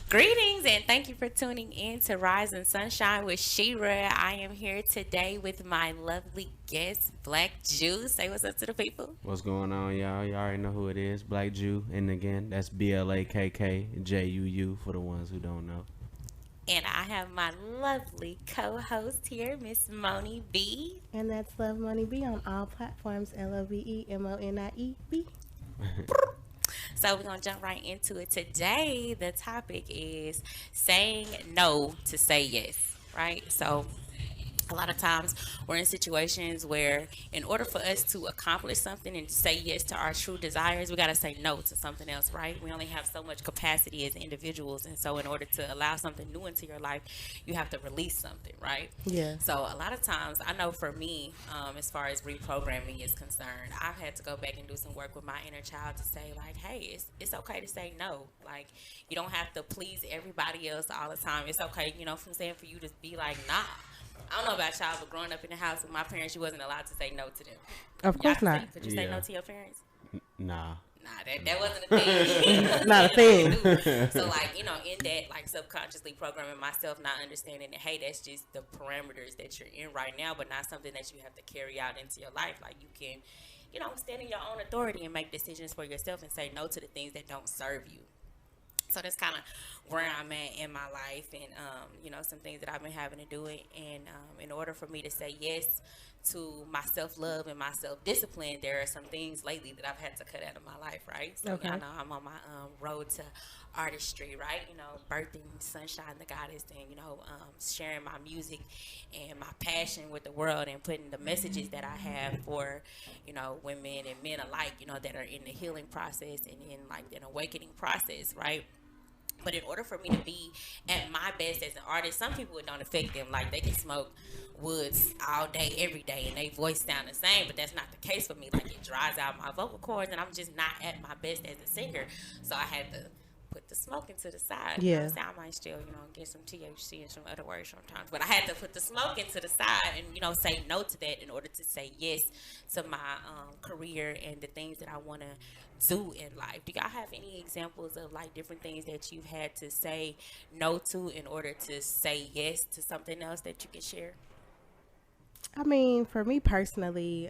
Greetings and thank you for tuning in to Rise and Sunshine with Sheera. I am here today with my lovely guest, Blakk Juu. Say what's up to the people. What's going on, y'all? Y'all already know who it is. Blakk Juu. And again, that's BLAKKJUU for the ones who don't know. And I have my lovely co-host here, Miss MonieB. And that's LoveMonieB on all platforms. LoveMonieB. So we're gonna jump right into it. Today, the topic is saying no to say yes, right? So a lot of times we're in situations where in order for us to accomplish something and say yes to our true desires, we got to say no to something else, right? We only have so much capacity as individuals, and so in order to allow something new into your life, you have to release something, right? Yeah. So a lot of times, I know for me, as far as reprogramming is concerned, I've had to go back and do some work with my inner child to say like, hey, it's okay to say no. Like, you don't have to please everybody else all the time. It's okay, from saying for you to be like, nah. I don't know about y'all, but growing up in the house with my parents, you wasn't allowed to say no to them. Of course not. Could you say no to your parents? Nah. Nah, that wasn't a thing. Not a thing. So, like, in that, like, subconsciously programming myself, not understanding that, hey, that's just the parameters that you're in right now, but not something that you have to carry out into your life. Like, you can, stand in your own authority and make decisions for yourself and say no to the things that don't serve you. So that's kind of where I'm at in my life, and some things that I've been having to do it. And in order for me to say yes to my self-love and my self-discipline, there are some things lately that I've had to cut out of my life, right? So Okay. I know I'm on my road to artistry, right? Birthing sunshine, the goddess, and sharing my music and my passion with the world, and putting the messages that I have for women and men alike, that are in the healing process and in like an awakening process, right? But in order for me to be at my best as an artist, some people it don't affect them. Like, they can smoke woods all day, every day, and they voice sound the same. But that's not the case for me. Like, it dries out my vocal cords, and I'm just not at my best as a singer. So I had to put the smoking to the side. Yeah. I might still, get some THC and some other words sometimes. But I had to put the smoking to the side and, say no to that in order to say yes to my career and the things that I want to do in life. Do y'all have any examples of like different things that you've had to say no to in order to say yes to something else that you can share? I mean, for me personally,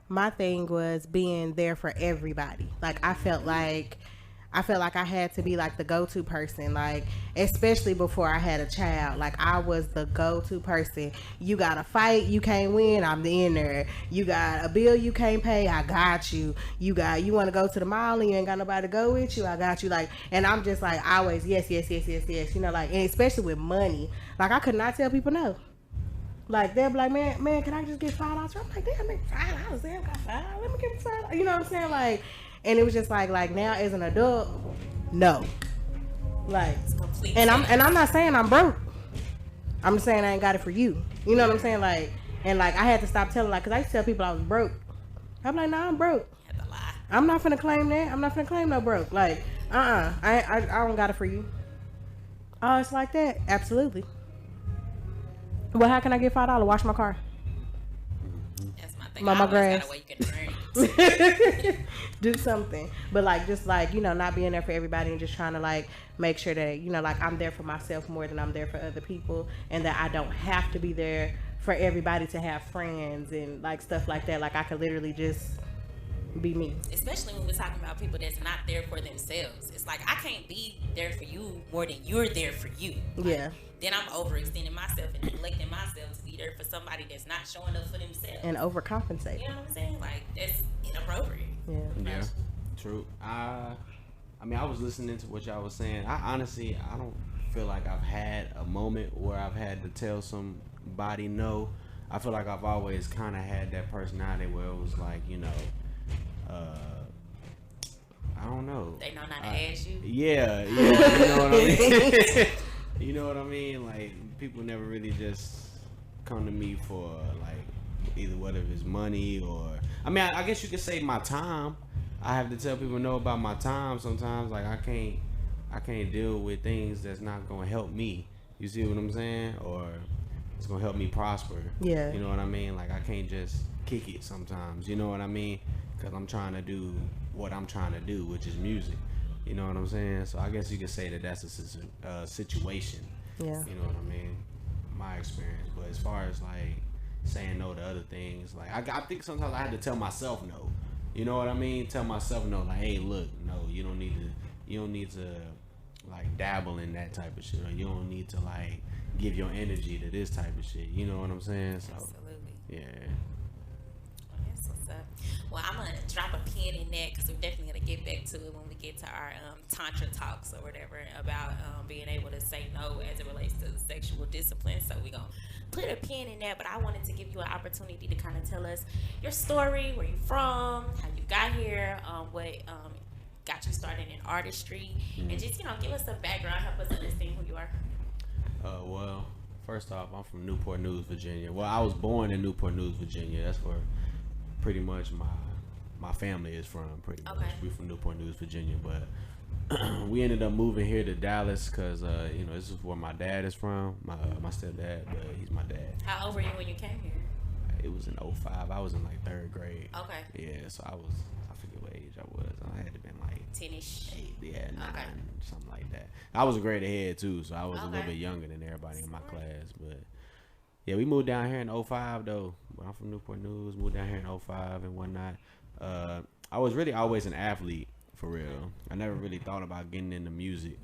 my thing was being there for everybody. Like, I felt like I had to be like the go-to person, like, especially before I had a child. Like, I was the go-to person. You got a fight, you can't win, I'm in there. You got a bill you can't pay, I got you. You want to go to the mall and you ain't got nobody to go with you, I got you. Like, and I'm just like always yes. Like, and especially with money. Like, I could not tell people no. Like, they'll be like, man, can I just get $5? I'm like, damn, man, $5. Damn, got $5. Let me get $5. You know what I'm saying? Like, and it was just like now as an adult, no. Like, and I'm not saying I'm broke. I'm just saying I ain't got it for you. You know what I'm saying? Like, and like I had to stop telling, like, cause I used to tell people I was broke. I'm like, nah, I'm broke. You had to lie. I'm not finna claim that. I'm not finna claim no broke. Like, I don't got it for you. Oh, it's like that? Absolutely. Well, how can I get $5? Wash my car. That's my thing. Mow my grass. Got a way you can earn it. Do something. But like, just like, not being there for everybody and just trying to like make sure that, like, I'm there for myself more than I'm there for other people, and that I don't have to be there for everybody to have friends and like stuff like that. Like, I could literally just be me. Especially when we're talking about people that's not there for themselves. It's like, I can't be there for you more than you're there for you. Like, Yeah. Then I'm overextending myself and neglecting myself to be there for somebody that's not showing up for themselves. And overcompensate. You know what I'm saying? Like, that's inappropriate. Yeah. True. I mean, I was listening to what y'all was saying. I don't feel like I've had a moment where I've had to tell somebody no. I feel like I've always kind of had that personality where it was like, I don't know. They know not to ask you. Yeah, you know what I mean? You know what I mean? Like, people never really just come to me for like either whether it's money or, I mean, I guess you could say my time. I have to tell people no about my time sometimes. Like, I can't deal with things that's not gonna help me. You see what I'm saying? Or it's gonna help me prosper. Yeah. You know what I mean? Like, I can't just kick it sometimes. You know what I mean? Because I'm trying to do what I'm trying to do, which is music. You know what I'm saying? So I guess you could say that that's a situation. Yeah. You know what I mean? My experience. But as far as like saying no to other things, like I think sometimes I had to tell myself no. You know what I mean? Tell myself no. Like, hey, look, no, you don't need to like dabble in that type of shit, or you don't need to like give your energy to this type of shit. You know what I'm saying? So, Absolutely. yeah. That's what's up. Well, I'm gonna drop a pin in that because we're definitely gonna get back to it when we get to our tantra talks or whatever about being able to say no as it relates to sexual discipline. So we're gonna put a pin in that. But I wanted to give you an opportunity to kind of tell us your story, where you from, how you got here, what got you started in artistry, and just give us a background, help us understand who you are. Well, first off, I'm from Newport News, Virginia. Well, I was born in Newport News, Virginia. That's where pretty much my family is from. Pretty much, we from Newport News, Virginia. But we ended up moving here to Dallas because this is where my dad is from. My stepdad, but he's my dad. How old were you when you came here? It was in 05. I was in like 3rd grade. Okay. Yeah, so I forget what age I was. I had to been like 10ish. 8, 9, something like that. I was a grade ahead too, so I was a little bit younger than everybody in my class. But yeah, we moved down here in 05 though. But I'm from Newport News. Moved down here in 05 and whatnot. I was really always an athlete for real. I never really thought about getting into music.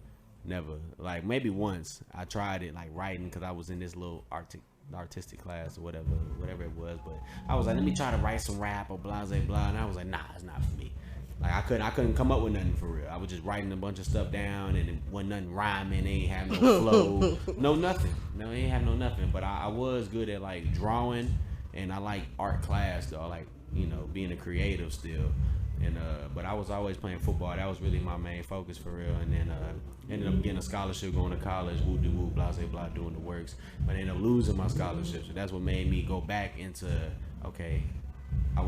Never. Like maybe once I tried it, like writing, because I was in this little artistic class or whatever it was. But I was like, let me try to write some rap or blah blah blah, and I was like, nah, it's not for me. Like I couldn't come up with nothing for real. I was just writing a bunch of stuff down, and it wasn't nothing rhyming. They ain't have no flow, no nothing. No, they ain't have no nothing. But I was good at like drawing, and I like art class though. Like being a creative still. And but I was always playing football. That was really my main focus for real. And then ended up getting a scholarship, going to college, woo de woo, blah blah blah, doing the works. But I ended up losing my scholarship. So that's what made me go back into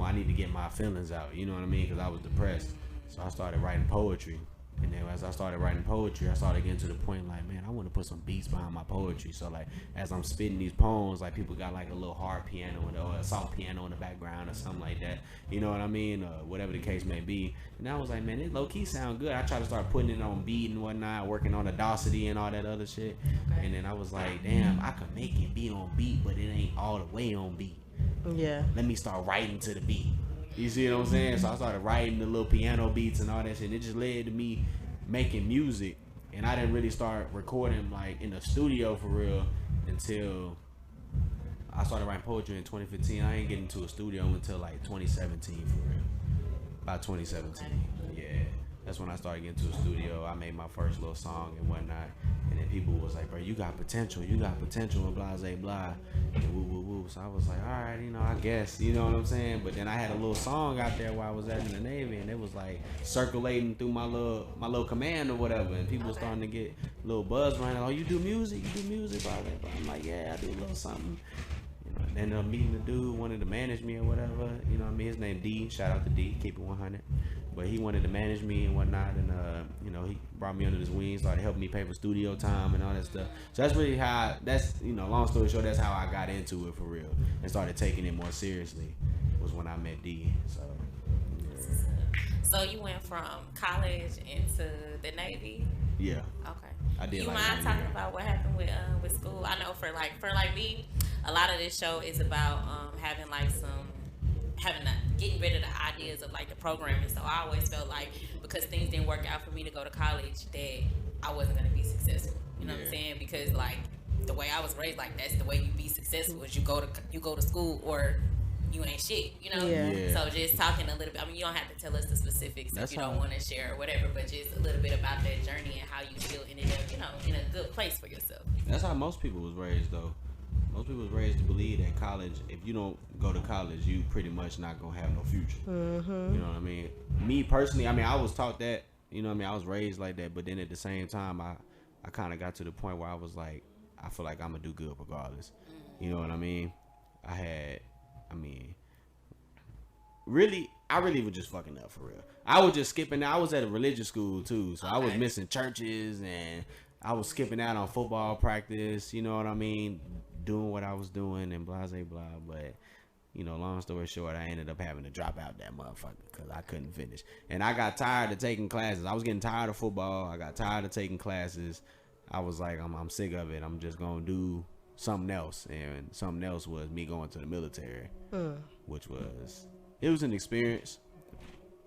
I need to get my feelings out. You know what I mean? Because I was depressed. So I started writing poetry. And then as I started writing poetry, I started getting to the point like, man, I want to put some beats behind my poetry. So like, as I'm spitting these poems, like people got like a little hard piano or a soft piano in the background or something like that. You know what I mean? Whatever the case may be. And I was like, man, it low key sound good. I tried to start putting it on beat and whatnot, working on Audacity and all that other shit. Okay. And then I was like, damn, I could make it be on beat, but it ain't all the way on beat. Yeah. Let me start writing to the beat. You see what I'm saying? So I started writing the little piano beats and all that shit. And it just led to me making music. And I didn't really start recording like in the studio for real until I started writing poetry in 2015. I ain't getting to a studio until like 2017 for real. About 2017. Yeah. That's when I started getting to a studio. I made my first little song and whatnot. And then people was like, bro, you got potential, and blah, blah, blah, and woo, woo, woo. So I was like, all right, I guess, you know what I'm saying? But then I had a little song out there while I was at in the Navy, and it was like circulating through my little command or whatever. And people were starting to get a little buzz around. Oh, you do music, blah, blah, blah. I'm like, yeah, I do a little something. Ended up meeting the dude, wanted to manage me or whatever. You know what I mean? His name D. Shout out to D. Keep it 100. But he wanted to manage me and whatnot, and he brought me under his wing, started helping me pay for studio time and all that stuff. So that's really how. Long story short, that's how I got into it for real and started taking it more seriously. Was when I met D. So. Yeah. So you went from college into the Navy? Yeah. Okay. I did. You mind talking about what happened with school? I know for me, a lot of this show is about getting rid of the ideas of like the programming. So I always felt like because things didn't work out for me to go to college that I wasn't gonna be successful. You know what I'm saying? Because like the way I was raised, like that's the way you be successful is you go to school or you ain't shit, Yeah. So just talking a little bit. I mean, you don't have to tell us the specifics if you don't want to share or whatever, but just a little bit about that journey and how you still ended up, in a good place for yourself. That's how most people was raised, though. Most people was raised to believe that college, if you don't go to college, you pretty much not gonna have no future. Mm-hmm. You know what I mean? Me personally, I was taught that. You know what I mean? I was raised like that, but then at the same time, I kind of got to the point where I was like, I feel like I'm gonna do good regardless. You know what I mean? I really was just fucking up for real. I was just skipping out. I was at a religious school too, so I was missing churches and I was skipping out on football practice. You know what I mean? Doing what I was doing and blah blah blah. But you know, long story short, I ended up having to drop out that motherfucker because I couldn't finish. And I got tired of taking classes. I was getting tired of football. I got tired of taking classes. I was like, I'm sick of it. I'm just going to do something else. And something else was me going to the military, which was, it was an experience.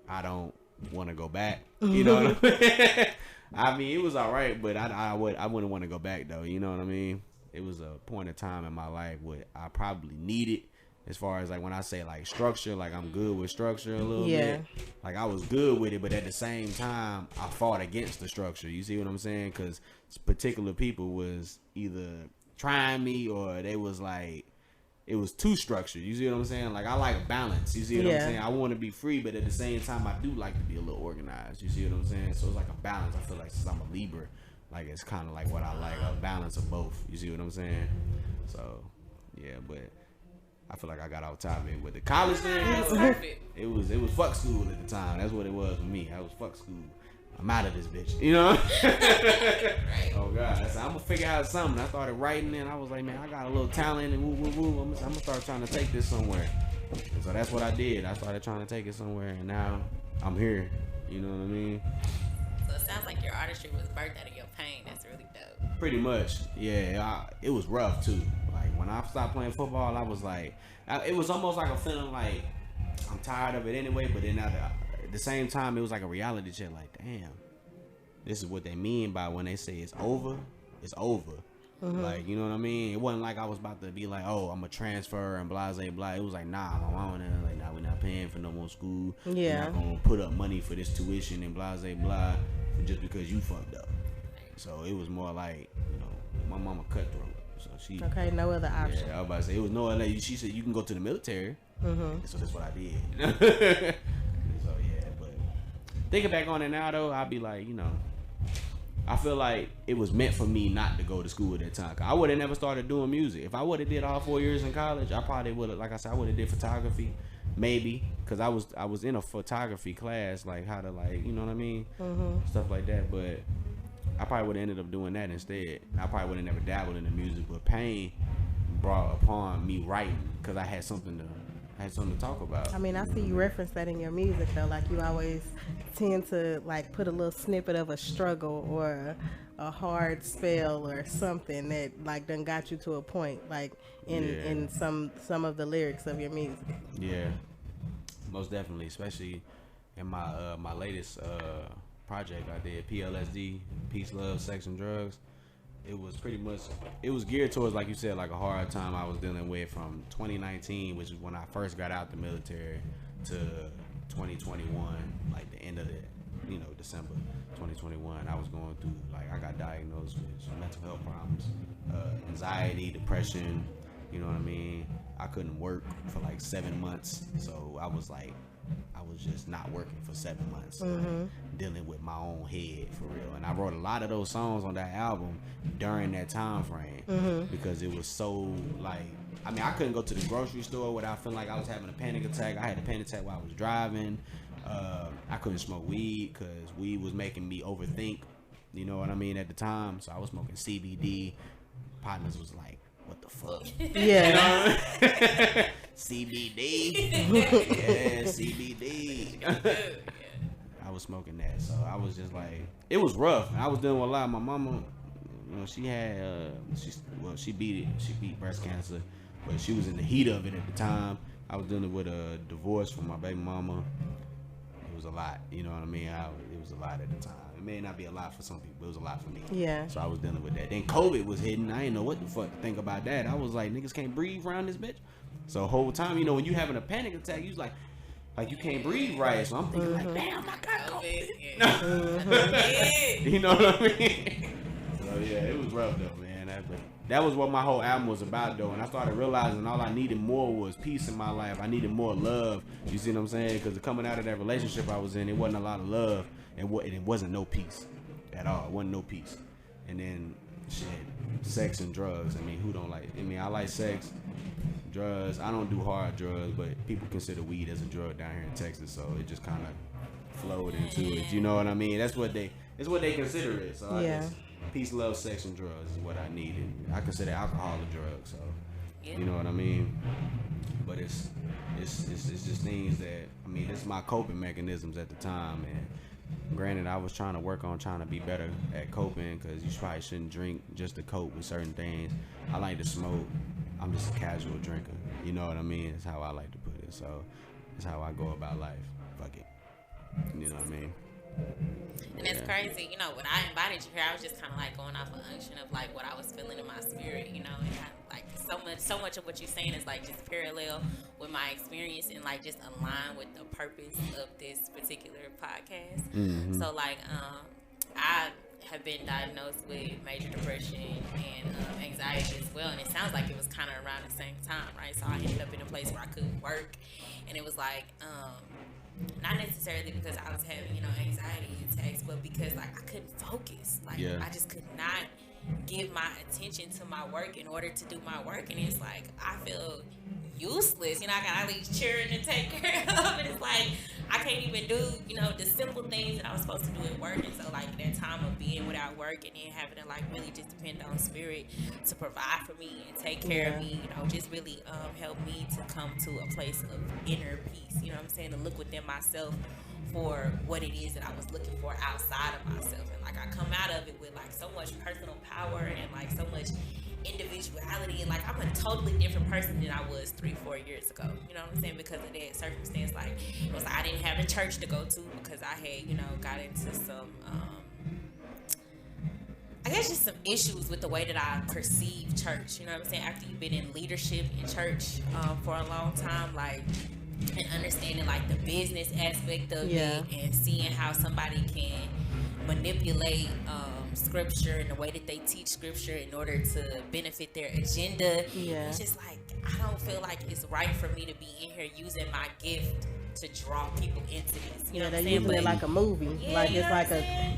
I don't want to go back. You know what I mean? I mean, it was all right, but I wouldn't want to go back, though. You know what I mean? It was a point of time in my life where I probably needed. As far as like when I say like structure, like I'm good with structure a little bit. Like I was good with it, but at the same time, I fought against the structure. You see what I'm saying? Because particular people was either trying me or they was like, it was too structured. You see what I'm saying? Like I like balance. You see what I'm saying? I want to be free, but at the same time, I do like to be a little organized. You see what I'm saying? So it's like a balance. I feel like since I'm a Libra, like it's kind of like what I like, a balance of both. You see what I'm saying? So yeah, but I feel like I got off topic with the college thing. It was fuck school at the time. That's what it was for me. I was fuck school. I'm out of this bitch. You know? Oh God. I said, I'm gonna figure out something. I started writing and I was like, man, I got a little talent and woo. I'm gonna start trying to take this somewhere. And so that's what I did. I started trying to take it somewhere and now I'm here. You know what I mean? So it sounds like your artistry was birthed out of your pain. That's really dope. Pretty much. Yeah. It was rough too. Like when I stopped playing football, I was like, it was almost like a feeling like I'm tired of it anyway. But then at the same time, it was like a reality check. Like, damn, this is what they mean by when they say it's over. It's over. Like, you know what I mean? It wasn't like I was about to be like, oh, I'm a transfer and blah, blah, blah. It was like, nah, my mom and them, like, nah, we're not paying for no more school. We're not gonna put up money for this tuition and blah, blah, blah, just because you fucked up. So it was more like, you know, my mama cutthroat. So she no other option. Yeah, I was about to say it was no other. She said you can go to the military. So that's what I did. So yeah, but thinking back on it now though, I'd be like, you know, I feel like it was meant for me not to go to school at that time. I would have never started doing music. If I would have did all 4 years in college, I probably would have, like I said, I would have did photography, maybe, because I was in a photography class, like how to, like, you know what I mean, stuff like that. But I probably would have ended up doing that instead. I probably would have never dabbled in the music, but pain brought upon me writing because I had something to talk about. I mean, I see you reference that in your music though. Like you always tend to like put a little snippet of a struggle or a hard spell or something that like done got you to a point, like in some of the lyrics of your music. Yeah, most definitely, especially in my latest project I did, PLSD, Peace, Love, Sex, and Drugs. It was pretty much, it was geared towards, like you said, like a hard time I was dealing with from 2019, which is when I first got out the military, to 2021, like the end of the, you know, December 2021. I was going through, like, I got diagnosed with some mental health problems, anxiety, depression, you know what I mean? I couldn't work for like 7 months, so I was just not working for 7 months, like, dealing with my own head for real. And I wrote a lot of those songs on that album during that time frame because it was so, like, I mean, I couldn't go to the grocery store without feeling like I was having a panic attack. I had a panic attack while I was driving. I couldn't smoke weed because weed was making me overthink, you know what I mean, at the time. So I was smoking CBD. Partners was like, what the fuck? Yeah. You know? CBD. Yeah, CBD. I was smoking that, so I was just like, it was rough. I was dealing with a lot. My mama, you know, she had, she beat breast cancer, but she was in the heat of it at the time. I was dealing with a divorce from my baby mama. It was a lot, you know what I mean? It was a lot at the time. It may not be a lot for some people, but it was a lot for me. Yeah. So I was dealing with that. Then COVID was hitting. I didn't know what the fuck to think about that. I was like, niggas can't breathe around this bitch. So the whole time, you know, when you having a panic attack, you was like you can't breathe right. So I'm thinking like, damn, I got COVID. You know what I mean? So yeah, it was rough though, man. That was what my whole album was about though. And I started realizing all I needed more was peace in my life. I needed more love. You see what I'm saying? Because coming out of that relationship I was in, it wasn't a lot of love. And it wasn't no peace at all. It wasn't no peace. And then shit, sex and drugs. I mean, who don't like? I mean, I like sex, drugs. I don't do hard drugs, but people consider weed as a drug down here in Texas, so it just kind of flowed into it. You know what I mean? It's what they consider it. So yeah. I guess peace, love, sex, and drugs is what I needed. I consider alcohol a drug. So Yeah. You know what I mean? But it's just things that, I mean, this is my coping mechanisms at the time. And granted, I was trying to be better at coping, because you probably shouldn't drink just to cope with certain things. I like to smoke. I'm just a casual drinker. You know what I mean? That's how I like to put it. So that's how I go about life. Fuck it. You know what I mean? And that's crazy. You know, when I invited you here, I was just kind of like going off an unction of like what I was feeling in my spirit, you know, and I, like so much of what you're saying is like just parallel with my experience and like just align with the purpose of this particular podcast. Mm-hmm. So like, I have been diagnosed with major depression and anxiety as well, and it sounds like it was kind of around the same time, right? So I ended up in a place where I couldn't work, and it was like, not necessarily because I was having, you know, anxiety attacks, but because like I couldn't focus. Like I just could not give my attention to my work in order to do my work, and it's like I feel useless. You know, I got all these children to take care of, and it's like I can't even do, you know, the simple things that I was supposed to do at work. And so like that time of being without work and then having to like really just depend on spirit to provide for me and take care of me, you know, just really helped me to come to a place of inner peace. You know what I'm saying? To look within myself for what it is that I was looking for outside of myself. And like I come out of it with like so much personal power and like so much individuality, and like I'm a totally different person than I was 3-4 years ago. You know what I'm saying? Because of that circumstance, like it was like I didn't have a church to go to because I had, you know, got into some I guess just some issues with the way that I perceive church. You know what I'm saying? After you've been in leadership in church for a long time, like, and understanding like the business aspect of it, and seeing how somebody can manipulate scripture and the way that they teach scripture in order to benefit their agenda. It's just like I don't feel like it's right for me to be in here using my gift to draw people into this. You know what I'm saying? Using it like a movie. Like it's like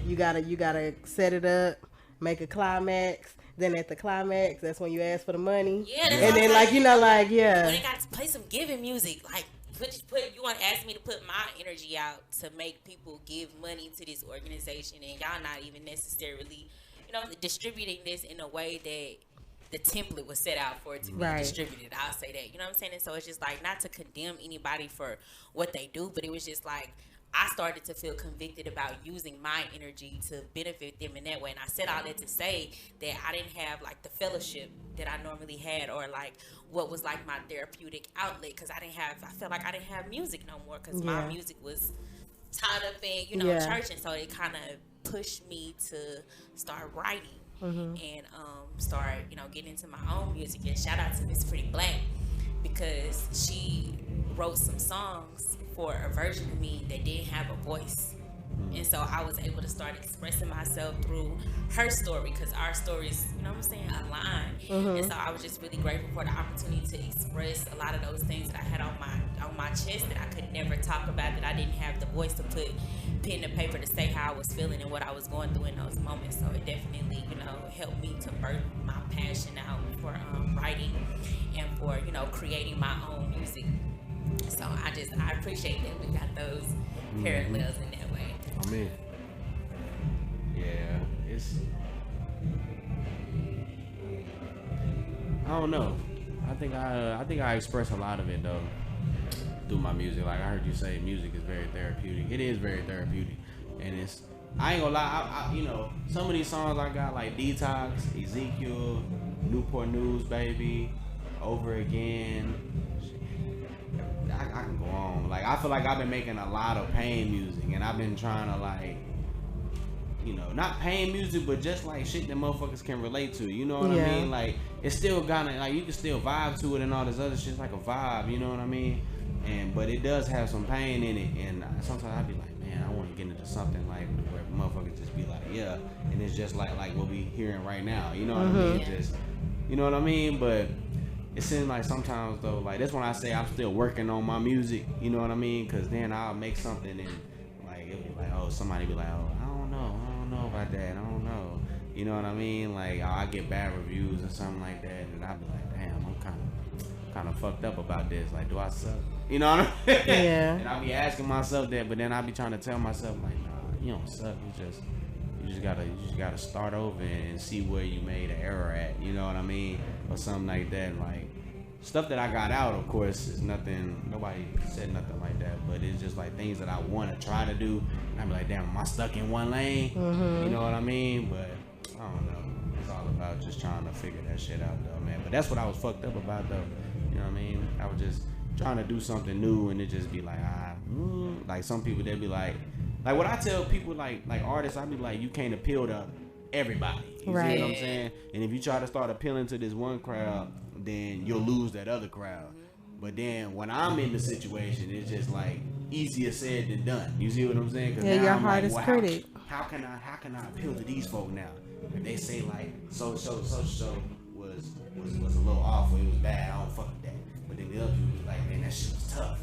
you gotta set it up, make a climax. Then at the climax, that's when you ask for the money. And then like, you know, like when they got to play some giving music, like you want to ask me to put my energy out to make people give money to this organization, and y'all not even necessarily, you know, distributing this in a way that the template was set out for it to be distributed. I'll say that. You know what I'm saying? And so it's just like, not to condemn anybody for what they do, but it was just like I started to feel convicted about using my energy to benefit them in that way. And I said all that to say that I didn't have like the fellowship that I normally had, or like what was like my therapeutic outlet, because I felt like I didn't have music no more, because my music was tied up in, you know, church. And so it kind of pushed me to start writing and start, you know, getting into my own music. And shout out to Miss Pretty Blakk, because she wrote some songs for a version of me that didn't have a voice. And so I was able to start expressing myself through her story, because our stories, you know what I'm saying, align. And so I was just really grateful for the opportunity to express a lot of those things that I had on my chest that I could never talk about, that I didn't have the voice to put pen to paper to say how I was feeling and what I was going through in those moments. So it definitely, you know, helped me to birth my passion out for writing and for, you know, creating my own music. So I appreciate that we got those parallels in that way. I mean, yeah, I don't know. I think I express a lot of it though through my music. Like I heard you say, music is very therapeutic. It is very therapeutic, and I ain't gonna lie. I you know, some of these songs I got, like Detox, Ezekiel, Newport News, Baby, Over Again. I can go on. Like I feel like I've been making a lot of pain music, and I've been trying to, like, you know, not pain music, but just like shit that motherfuckers can relate to. You know what I mean? Like it's still gonna, like, you can still vibe to it and all this other shit's like a vibe. You know what I mean? But it does have some pain in it, and sometimes I be like, man, I want to get into something like where motherfuckers just be like, yeah, and it's just like what we hearing right now. You know what I mean? Just, you know what I mean? But it seems like sometimes though, like that's when I say I'm still working on my music. You know what I mean? Because then I'll make something and like it'll be like, oh, somebody be like, oh, I don't know about that. I don't know. You know what I mean? Like I get bad reviews or something like that, and I'll be like, damn, I'm kind of fucked up about this. Like, do I suck? You know what I mean? Yeah. And I'll be asking myself that, but then I'll be trying to tell myself like, nah, you don't suck. You just gotta start over and see where you made an error at. You know what I mean? Or something like that. Like, stuff that I got out, of course, is nothing. Nobody said nothing like that, but it's just like things that I want to try to do. And I'm like, damn, am I stuck in one lane? You know what I mean? But I don't know. It's all about just trying to figure that shit out, though, man. But that's what I was fucked up about, though. You know what I mean? I was just trying to do something new, and it just be like, like some people, they be like what I tell people, like artists, I be like, you can't appeal to everybody. You see what I'm saying? And if you try to start appealing to this one crowd, then you'll lose that other crowd. But then when I'm in the situation, it's just like easier said than done. You see what I'm saying? Yeah, your hardest critic. How can I appeal to these folk now? If they say like so was a little off or it was bad, I don't fuck with that. But then the other people be like, man, that shit was tough.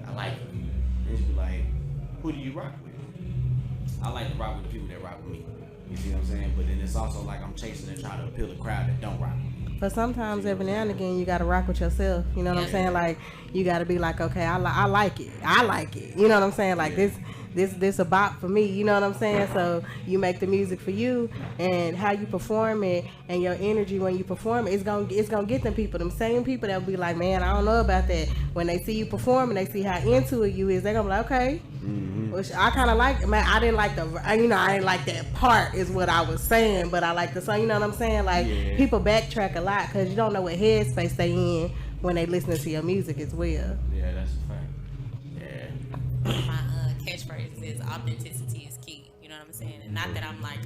I like it. And just be like, who do you rock with? I like to rock with the people that rock with me. You see what I'm saying? But then it's also like I'm chasing and trying to appeal to the crowd that don't rock with me. But sometimes every now and again you gotta rock with yourself. You know what I'm saying? Like you gotta be like, okay, I like it. I like it. You know what I'm saying? Like this a bop for me. You know what I'm saying? So you make the music for you, and how you perform it and your energy when you perform it, it's gonna get them people. Them same people that will be like, man, I don't know about that. When they see you perform and they see how into it you is, they're gonna be like, okay. Which I kind of like. Man, I didn't like I didn't like that part is what I was saying, but I like the song. You know what I'm saying? Like people backtrack a lot because you don't know what headspace they in when they listening to your music as well. Yeah, that's a fact. Yeah. My catchphrase is authenticity is key. You know what I'm saying? And not that I'm like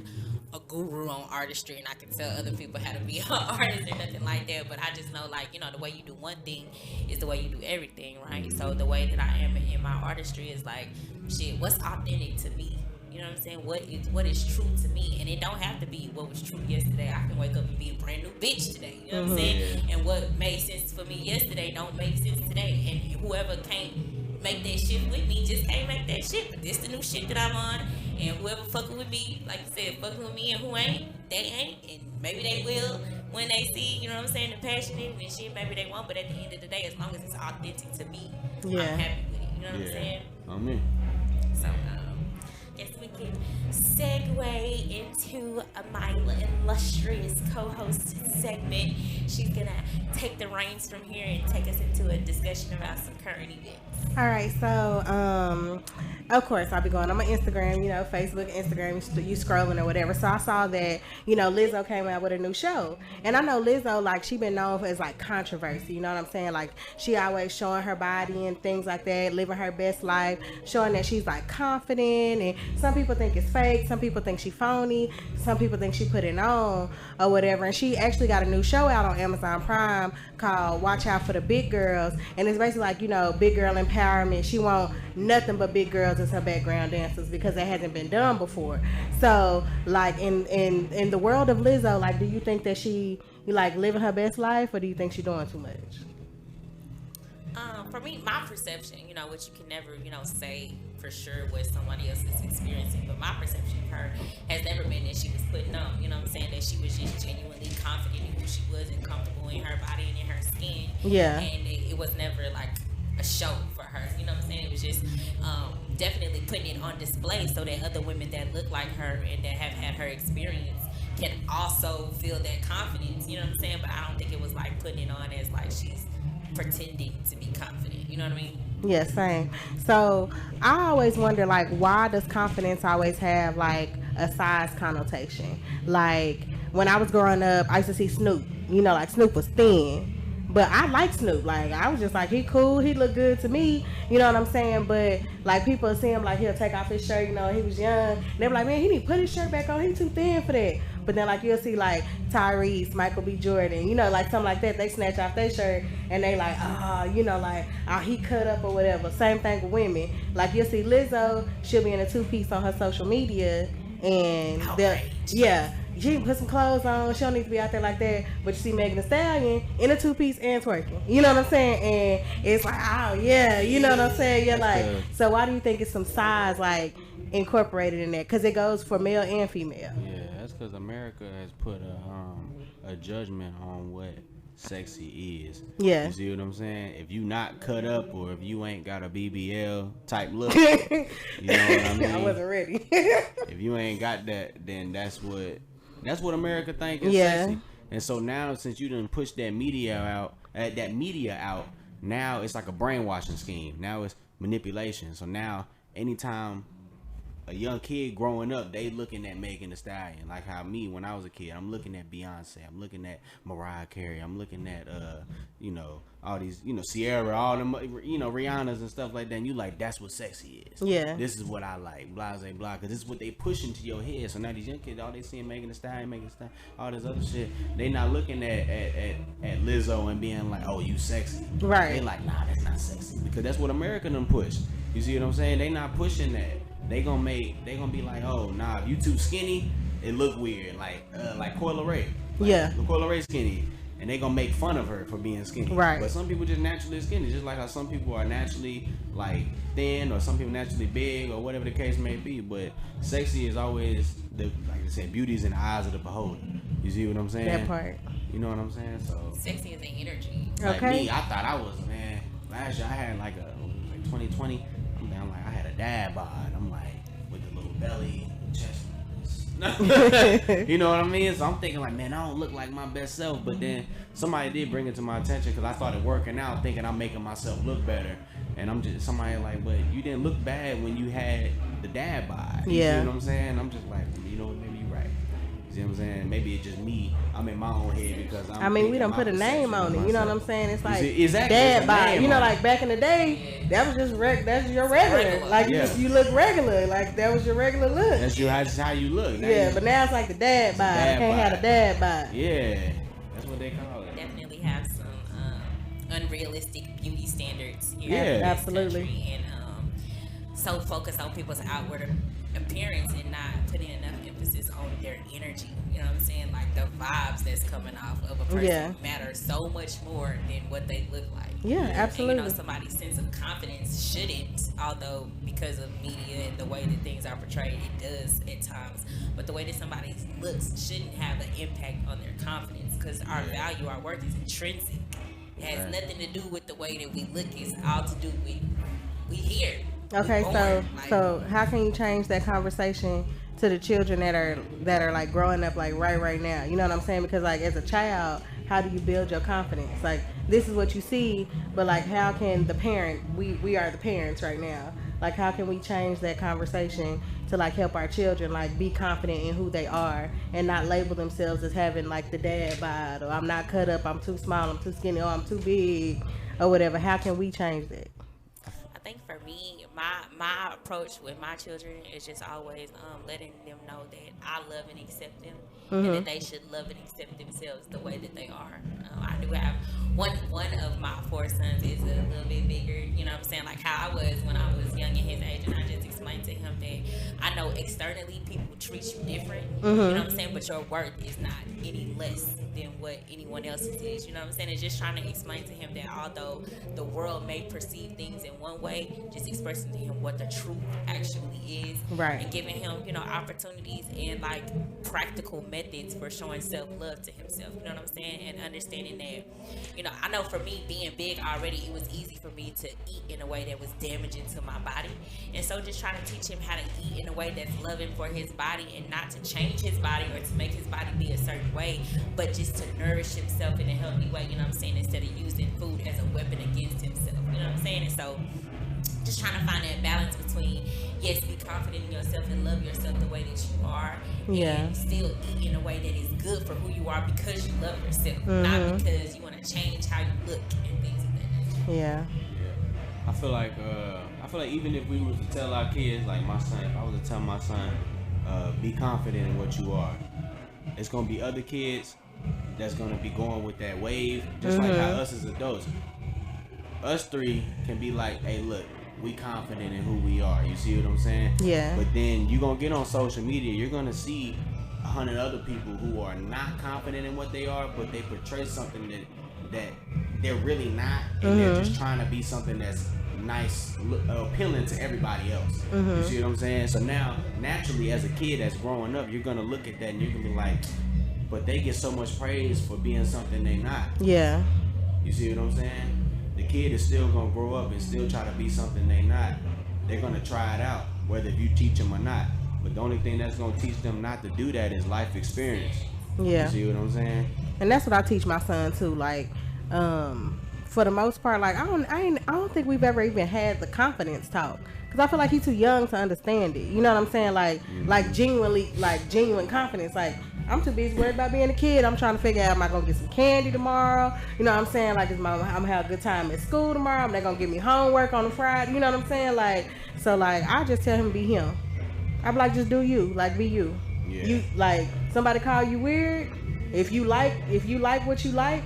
a guru on artistry and I can tell other people how to be an artist or nothing like that, but I just know, like, you know, the way you do one thing is the way you do everything, right? So the way that I am in my artistry is like, shit, what's authentic to me? You know what I'm saying? What is true to me? And it don't have to be what was true yesterday. I can wake up and be a brand new bitch today. You know what I'm saying? And what made sense for me yesterday don't make sense today. And whoever can't make that shit with me just can't make that shit. But this the new shit that I'm on. And whoever fucking with me, like you said, fucking with me, and who ain't, they ain't. And maybe they will when they see, you know what I'm saying, the passion in it and shit. Maybe they won't. But at the end of the day, as long as it's authentic to me, I'm happy with it. You know what I'm saying? Amen. So, guess we can segue into my illustrious co-host segment. She's gonna take the reins from here and take us into a discussion about some current events. All right, so of course I'll be going on my Instagram, you know, Facebook, Instagram, you scrolling or whatever. So I saw that, you know, Lizzo came out with a new show, and I know Lizzo, like, she been known for as like controversy. You know what I'm saying? Like, she always showing her body and things like that, living her best life, showing that she's like confident. And some people think it's fake, some people think she phony, some people think she put it on or whatever. And she actually got a new show out on Amazon Prime called Watch Out for the Big Girls, and it's basically like, you know, big girl empowerment. She want nothing but big girls as her background dancers because that hasn't been done before. So like in the world of Lizzo, like, do you think that she like living her best life, or do you think she's doing too much? For me, my perception, you know, which you can never, you know, say for sure what somebody else is experiencing, but my perception of her has never been that she was putting on, you know what I'm saying, that she was just genuinely confident in who she was and comfortable in her body and in her skin. Yeah. And it was never like a show for her, you know what I'm saying? It was just definitely putting it on display so that other women that look like her and that have had her experience can also feel that confidence, you know what I'm saying? But I don't think it was like putting it on as like she's pretending to be confident, you know what I mean? Yeah, same. So I always wonder, like, why does confidence always have like a size connotation? Like, when I was growing up, I used to see Snoop, you know, like Snoop was thin, but I like Snoop. Like, I was just like, he cool, he look good to me, you know what I'm saying? But like, people see him like he'll take off his shirt, you know, he was young, they were like, man, he need to put his shirt back on, he too thin for that. But then like, you'll see like Tyrese, Michael B. Jordan, you know, like something like that, they snatch off their shirt and they like, you know, like, he cut up or whatever. Same thing with women. Like, you'll see Lizzo, she'll be in a two-piece on her social media, and she can put some clothes on, she don't need to be out there like that. But you see Megan Thee Stallion in a two-piece and twerking, you know what I'm saying? And it's like, oh yeah, you know what I'm saying? You're like, so why do you think it's some size like incorporated in that? Because it goes for male and female. Yeah, that's because America has put a judgment on what sexy is. Yeah. You see what I'm saying? If you not cut up, or if you ain't got a BBL type look, you know what I mean? I wasn't ready. If you ain't got that, then that's what America think is sexy. And so now, since you done pushed that media out, now it's like a brainwashing scheme. Now it's manipulation. So now, anytime a young kid growing up, they looking at Megan Thee Stallion, like how me when I was a kid, I'm looking at Beyonce, I'm looking at Mariah Carey, I'm looking at all these, Sierra, all them, Rihanna's and stuff like that. And you like, that's what sexy is. Yeah. This is what I like, blase blah, because this is what they push into your head. So now these young kids, all they seeing Megan Thee Stallion, all this other shit. They not looking at Lizzo and being like, oh, you sexy. Right. They like, nah, that's not sexy, because that's what America done push. You see what I'm saying? They not pushing that. They gonna be like, oh, nah, if you too skinny, it look weird. Like Coyle Ray. Yeah. Coyle Ray skinny. And they gonna make fun of her for being skinny. Right. But some people just naturally skinny, just like how some people are naturally like thin, or some people naturally big, or whatever the case may be. But sexy is always like I said, beauty's in the eyes of the beholder. You see what I'm saying? That part. You know what I'm saying? So Sexy is an energy. like Okay. me, I thought I was, man, last year I had like 2020. I'm like, I had a dad bod. I'm like, with the little belly, chest. You know what I mean? So I'm thinking like, man, I don't look like my best self. But then somebody did bring it to my attention, because I started working out thinking I'm making myself look better. And I'm just, somebody like, but you didn't look bad when you had the dad bod. You Yeah. see what I'm saying? I'm just like, you know what, maybe you're right. You see what I'm saying? Maybe it's just me. I'm in my own head because we done put a name on it. You know what I'm saying? It's like exactly, dad bod. name You know, on it. like back in the day, that was just that's your regular. Like you look regular. Like that was your regular look. That's how you look. Now Yeah, but now it's like the dad bod. I can't have a dad bod. Yeah, that's what they call it. Definitely have some unrealistic beauty standards here Yeah. in this Absolutely. country, and so focused on people's outward appearance and not putting enough emphasis on their energy. You know what I'm saying? Like the vibes that's coming off of a person matter so much more than what they look like. Yeah, absolutely. And, somebody's sense of confidence shouldn't, although because of media and the way that things are portrayed, it does at times. But the way that somebody looks shouldn't have an impact on their confidence, because our value, our worth is intrinsic. It has nothing to do with the way that we look. It's all to do with we here. Okay, so how can you change that conversation to the children that are like growing up like right now? You know what I'm saying? Because like as a child, how do you build your confidence? Like this is what you see, but like how can the parent, we are the parents right now, like how can we change that conversation to like help our children like be confident in who they are and not label themselves as having like the dad bod, or I'm not cut up, I'm too small, I'm too skinny, or I'm too big, or whatever. How can we change that? I think for me, my approach with my children is just always letting them know that I love and accept them, and that they should love and accept themselves the way that they are. I do have one of my 4 sons is a little bit bigger. You know what I'm saying? Like how I was when I was young in his age, and I just explained to him that I know externally people treat you different. You know what I'm saying? But your worth is not any less than what anyone else's is. You know what I'm saying? It's just trying to explain to him that although the world may perceive things in one way, just expressing to him what the truth actually is, right? And giving him, opportunities and like practical methods for showing self-love to himself. You know what I'm saying? And understanding that, I know for me being big already, it was easy for me to eat in a way that was damaging to my body, and so just trying to teach him how to eat in a way that's loving for his body and not to change his body or to make his body be a certain way, but just to nourish himself in a healthy way. You know what I'm saying? Instead of using food as a weapon against himself. You know what I'm saying? And so just trying to find that balance between, yes, be confident in yourself and love yourself the way that you are, and still eat in a way that is good for who you are because you love yourself, not because you want to change how you look and things of that nature. Yeah. I feel like even if we were to tell our kids, like my son, if I was to tell my son, be confident in what you are, it's gonna be other kids that's gonna be going with that wave, just like how us as adults, us 3 can be like, hey, look, we confident in who we are. You see what I'm saying? Yeah. But then you gonna get on social media, you're gonna see 100 other people who are not confident in what they are, but they portray something that they're really not, and they're just trying to be something that's nice, appealing to everybody else. You see what I'm saying? So now, naturally, as a kid that's growing up, you're gonna look at that and you're gonna be like, but they get so much praise for being something they not. Yeah. You see what I'm saying? The kid is still gonna grow up and still try to be something they not. They're gonna try it out, whether if you teach them or not. But the only thing that's gonna teach them not to do that is life experience. Yeah. You see what I'm saying? And that's what I teach my son too. Like, for the most part, like I don't think we've ever even had the confidence talk. Cause I feel like he's too young to understand it. You know what I'm saying? Like genuine confidence. Like, I'm too busy worried about being a kid. I'm trying to figure out, am I gonna get some candy tomorrow? You know what I'm saying? Like, I'm gonna have a good time at school tomorrow? Am they gonna give me homework on a Friday? You know what I'm saying? Like, so like, I just tell him to be him. I be like, just do you. Like, be you. Yeah. You like, somebody call you weird. If you like what you like,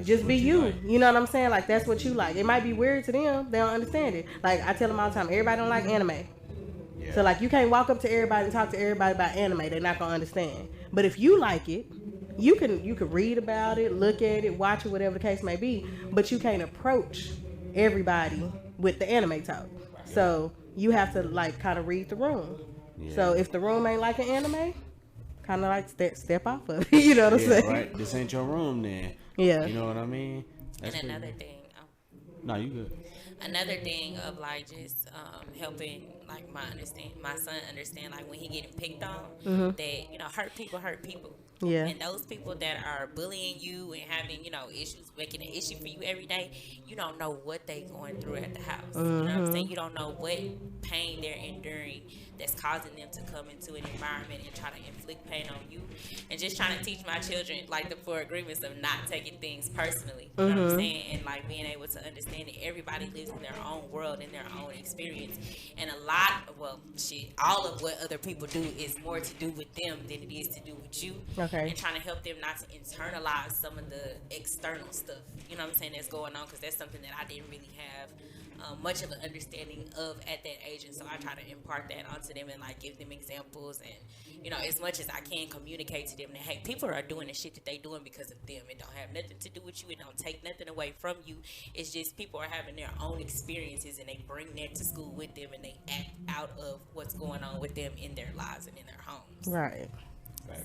just be you. Like. You know what I'm saying? Like, that's what you like. It might be weird to them. They don't understand it. Like, I tell them all the time, everybody don't like anime. Yeah. So, like, you can't walk up to everybody and talk to everybody about anime. They're not going to understand. But if you like it, you can read about it, look at it, watch it, whatever the case may be. But you can't approach everybody with the anime talk. So, you have to, like, kind of read the room. Yeah. So, if the room ain't like an anime, kind of like step off of it. You know what I'm saying? Right. This ain't your room then. Yeah. You know what I mean? That's and another thing. No, you good. Another thing of like just helping like my son understand like when he getting picked on that, you know, hurt people. Yeah. And those people that are bullying you and having, you know, issues, making an issue for you every day, you don't know what they going through at the house. You know what I'm saying? You don't know what pain they're enduring that's causing them to come into an environment and try to inflict pain on you. And just trying to teach my children like the 4 agreements of not taking things personally. You know what I'm saying? And like being able to understand that everybody lives in their own world and their own experience. And all of what other people do is more to do with them than it is to do with you. Okay. And trying to help them not to internalize some of the external stuff, you know what I'm saying, that's going on, because that's something that I didn't really have much of an understanding of at that age. And so I try to impart that onto them and like give them examples and, you know, as much as I can communicate to them that, hey, people are doing the shit that they doing because of them. It don't have nothing to do with you. It don't take nothing away from you. It's just people are having their own experiences and they bring that to school with them and they act out of what's going on with them in their lives and in their homes. Right. Yeah.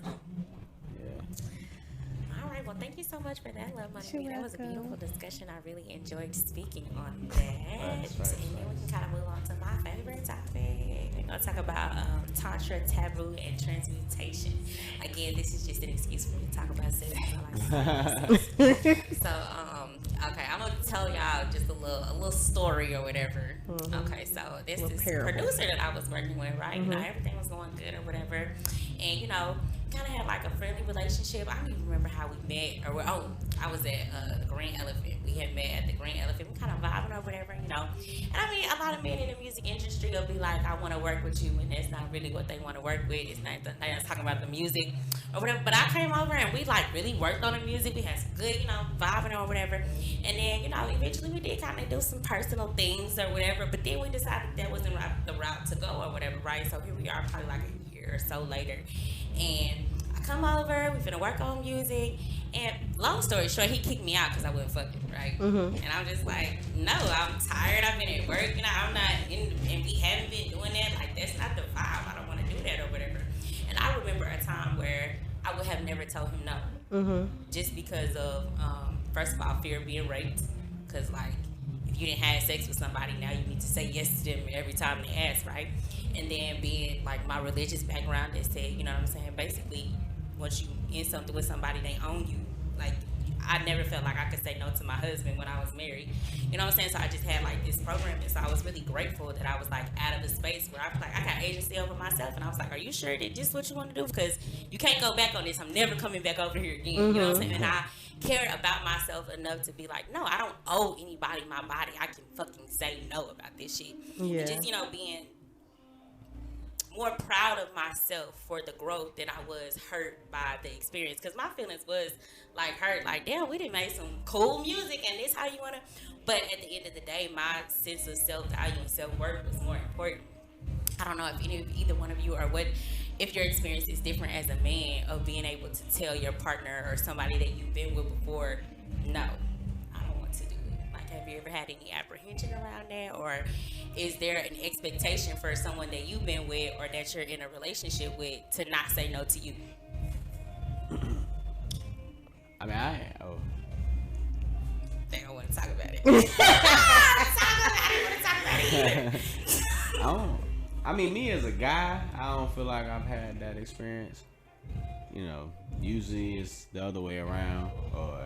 All right. Well, thank you so much for that, LoveMonieB. That was a beautiful discussion. I really enjoyed speaking on that. Right. And then we can kind of move on to my favorite topic. We're going to talk about Tantra, taboo, and transmutation. Again, this is just an excuse for me to talk about sex. So, okay, I'm going to tell y'all just a little story or whatever. Okay, so this is producer that I was working with, right? You know, everything was going good or whatever. And, you know, kind of had like a friendly relationship. I don't even remember how we met. I was at the Green Elephant. We had met at the Green Elephant. We kind of vibing or whatever, you know. And I mean, a lot of men in the music industry will be like, I want to work with you, and that's not really what they want to work with. It's not they're not talking about the music or whatever. But I came over and we like really worked on the music. We had some good, you know, vibing or whatever. And then, you know, eventually we did kind of do some personal things or whatever. But then we decided that wasn't the route to go or whatever, right? So here we are, probably like a year or so later. And I come over, we finna work on music, and long story short, he kicked me out because I wasn't fucking, right? And I'm just like, no, I'm tired, I've been at work, you know, I'm not in, and we haven't been doing that, like, that's not the vibe, I don't want to do that or whatever. And I remember a time where I would have never told him no, just because of, first of all, fear of being raped, because, like, if you didn't have sex with somebody, now you need to say yes to them every time they ask, right? And then being like my religious background that said, you know what I'm saying, basically once you in something with somebody, they own you. Like, I never felt like I could say no to my husband when I was married. You know what I'm saying? So I just had like this program, and so I was really grateful that I was like out of the space where I was like, I got agency over myself, and I was like, are you sure that this is what you want to do? Because you can't go back on this. I'm never coming back over here again. You know what I'm saying? And I cared about myself enough to be like, no, I don't owe anybody my body. I can fucking say no about this shit. Yeah. And just, you know, being more proud of myself for the growth than I was hurt by the experience, because my feelings was like hurt, like, damn, we done made some cool music and this how you want to, but at the end of the day, my sense of self-value and self-worth was more important. I don't know if either one of you or what, if your experience is different as a man of being able to tell your partner or somebody that you've been with before, no, I don't want to do it. Like, have you ever had any apprehension around that, or is there an expectation for someone that you've been with or that you're in a relationship with to not say no to you? I mean, They don't want to talk about it. I don't want to talk about it either. I mean, me as a guy, I don't feel like I've had that experience. you know, usually it's the other way around. Or,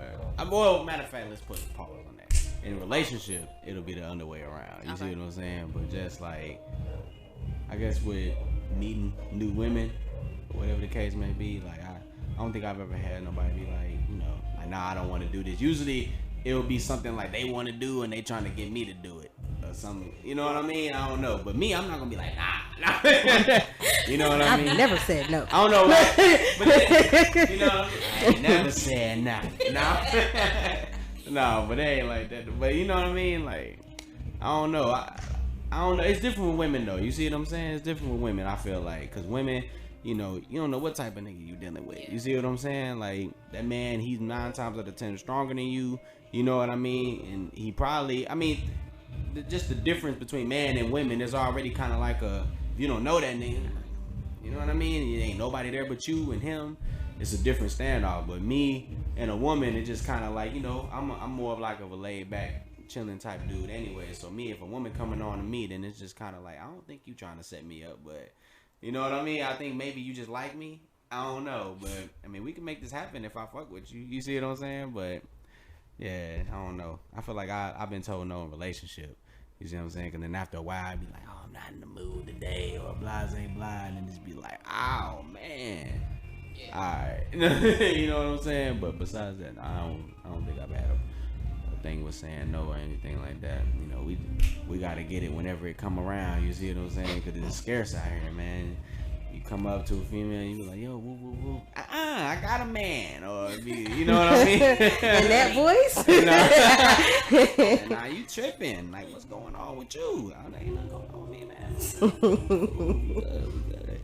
well, matter of fact, let's put a pause on that. In a relationship, it'll be the other way around. You see what I'm saying? But just like, I guess with meeting new women, whatever the case may be, like I don't think I've ever had nobody be like, you know, like, nah, I don't want to do this. Usually it'll be something like they want to do and they trying to get me to do it or something. You know what I mean? I don't know. But me, I'm not gonna be like, nah. You know what I mean? I've never said no. I don't know. But then, you know what I mean? I ain't never said nah. No, but they ain't like that. But you know what I mean? Like, I don't know. I don't know. It's different with women though. You see what I'm saying? It's different with women. I feel like, cause women, you know, you don't know what type of nigga you dealing with. You see what I'm saying? Like that man, he's 9 times out of 10 stronger than you. You know what I mean? And he probably, I mean, just the difference between man and women is already kind of like a, if you don't know that nigga, you know what I mean? It ain't nobody there but you and him. It's a different standoff. But me and a woman, it just kind of like, you know, I'm more of like a laid back, chilling type dude anyway. So me, if a woman coming on to me, then it's just kind of like, I don't think you trying to set me up, but you know what I mean? I think maybe you just like me. I don't know, but I mean, we can make this happen if I fuck with you. You see what I'm saying? But yeah, I don't know. I feel like I've been told no in relationship. You see what I'm saying? Because then after a while, I'd be like, oh, I'm not in the mood today, or blase blah, and then just be like, oh man, all right. You know what I'm saying? But besides that, I don't think I've had a thing with saying no or anything like that. You know, we got to get it whenever it come around. You see what I'm saying? Because it's scarce out here, man. You come up to a female and you be like, yo, woo, woo, woo. I got a man. Or, you know what I mean? In that voice? You know? Nah, you tripping. Like, what's going on with you? Ain't nothing going on with me, man. We good.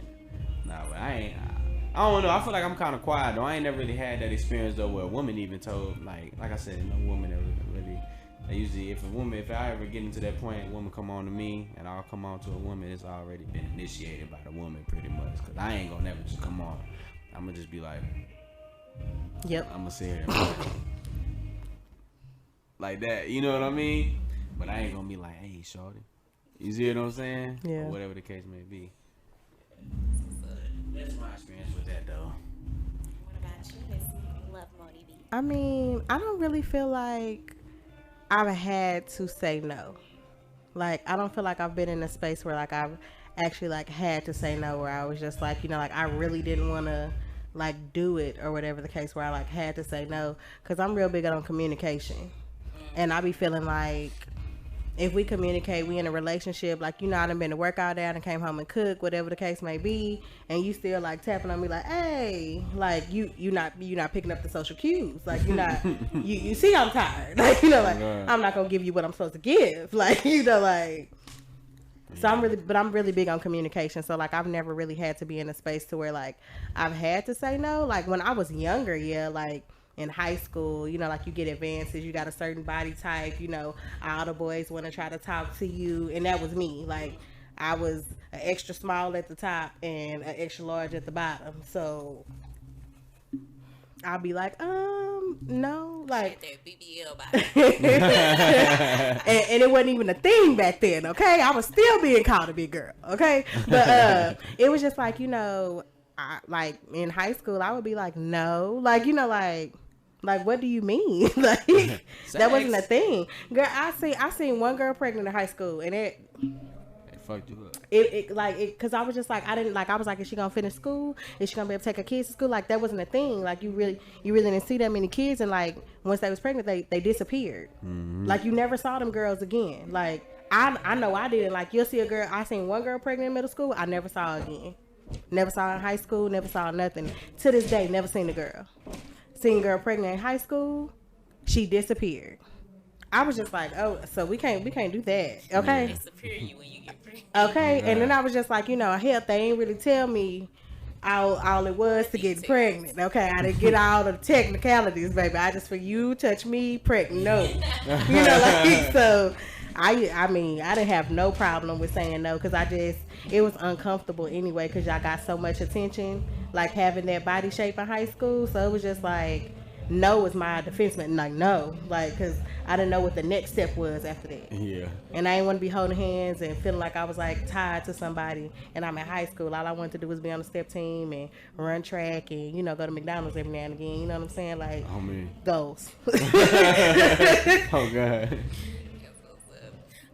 Nah, but I don't know. I feel like I'm kind of quiet, though. I ain't never really had that experience, though, where a woman even told, like I said, no woman ever really. Usually, if I ever get into that point, a woman come on to me, and I'll come on to a woman, it's already been initiated by the woman, pretty much. Cause I ain't gonna never just come on. I'm gonna just be like, yep. I'm gonna sit here like that. You know what I mean? But I ain't gonna be like, hey, shorty. You see what I'm saying? Yeah. Or whatever the case may be. That's my experience with that, though. What about you, Missy? LoveMonieB. I mean, I don't really feel like I've had to say no. Like, I don't feel like I've been in a space where like I've actually like had to say no, where I was just like, you know, like I really didn't want to like do it or whatever the case, where I like had to say no, because I'm real big on communication. And I be feeling like if we communicate, we in a relationship, like, you know, I done been to work all day and came home and cook, whatever the case may be, and you still like tapping on me like, hey, like you not picking up the social cues, like you not you see I'm tired, like, you know, like I'm not gonna give you what I'm supposed to give, like, you know, like. So I'm really big on communication. So like I've never really had to be in a space to where like I've had to say no. Like when I was younger, yeah, like in high school, you know, like you get advances, you got a certain body type, you know, all the boys want to try to talk to you, and that was me. Like I was an extra small at the top and an extra large at the bottom, so I'll be like, no, like that BBL body. and it wasn't even a thing back then, okay? I was still being called a big girl, okay? But it was just like, you know, like in high school, I would be like, no, like, you know, like what do you mean? Like that wasn't a thing, girl. I seen one girl pregnant in high school, and it fucked you up. Because I was just like, I was like, is she gonna finish school? Is she gonna be able to take her kids to school? Like that wasn't a thing. Like you really didn't see that many kids, and like once they was pregnant, they disappeared. Mm-hmm. Like you never saw them girls again. Like I know I didn't. Like you'll see a girl. I seen one girl pregnant in middle school. I never saw her again. Never saw her in high school. Never saw nothing. To this day, never seen a girl. Seen a girl pregnant in high school. She disappeared. I was just like, oh, so we can't do that, okay? Disappear you when you get pregnant. Okay, and then I was just like, you know, hell, they ain't really tell me all it was to get pregnant. Okay, I didn't get all the technicalities, baby. I just, for you touch me pregnant, no, you know, like so. I mean, I didn't have no problem with saying no, because it was uncomfortable anyway, because y'all got so much attention, like having that body shape in high school. So it was just like, no was my defense mechanism. Like, no. Like, because I didn't know what the next step was after that. Yeah. And I didn't want to be holding hands and feeling like I was, like, tied to somebody. And I'm in high school. All I wanted to do was be on the step team and run track and, you know, go to McDonald's every now and again. You know what I'm saying? Like, Oh, man. goals. Oh, God.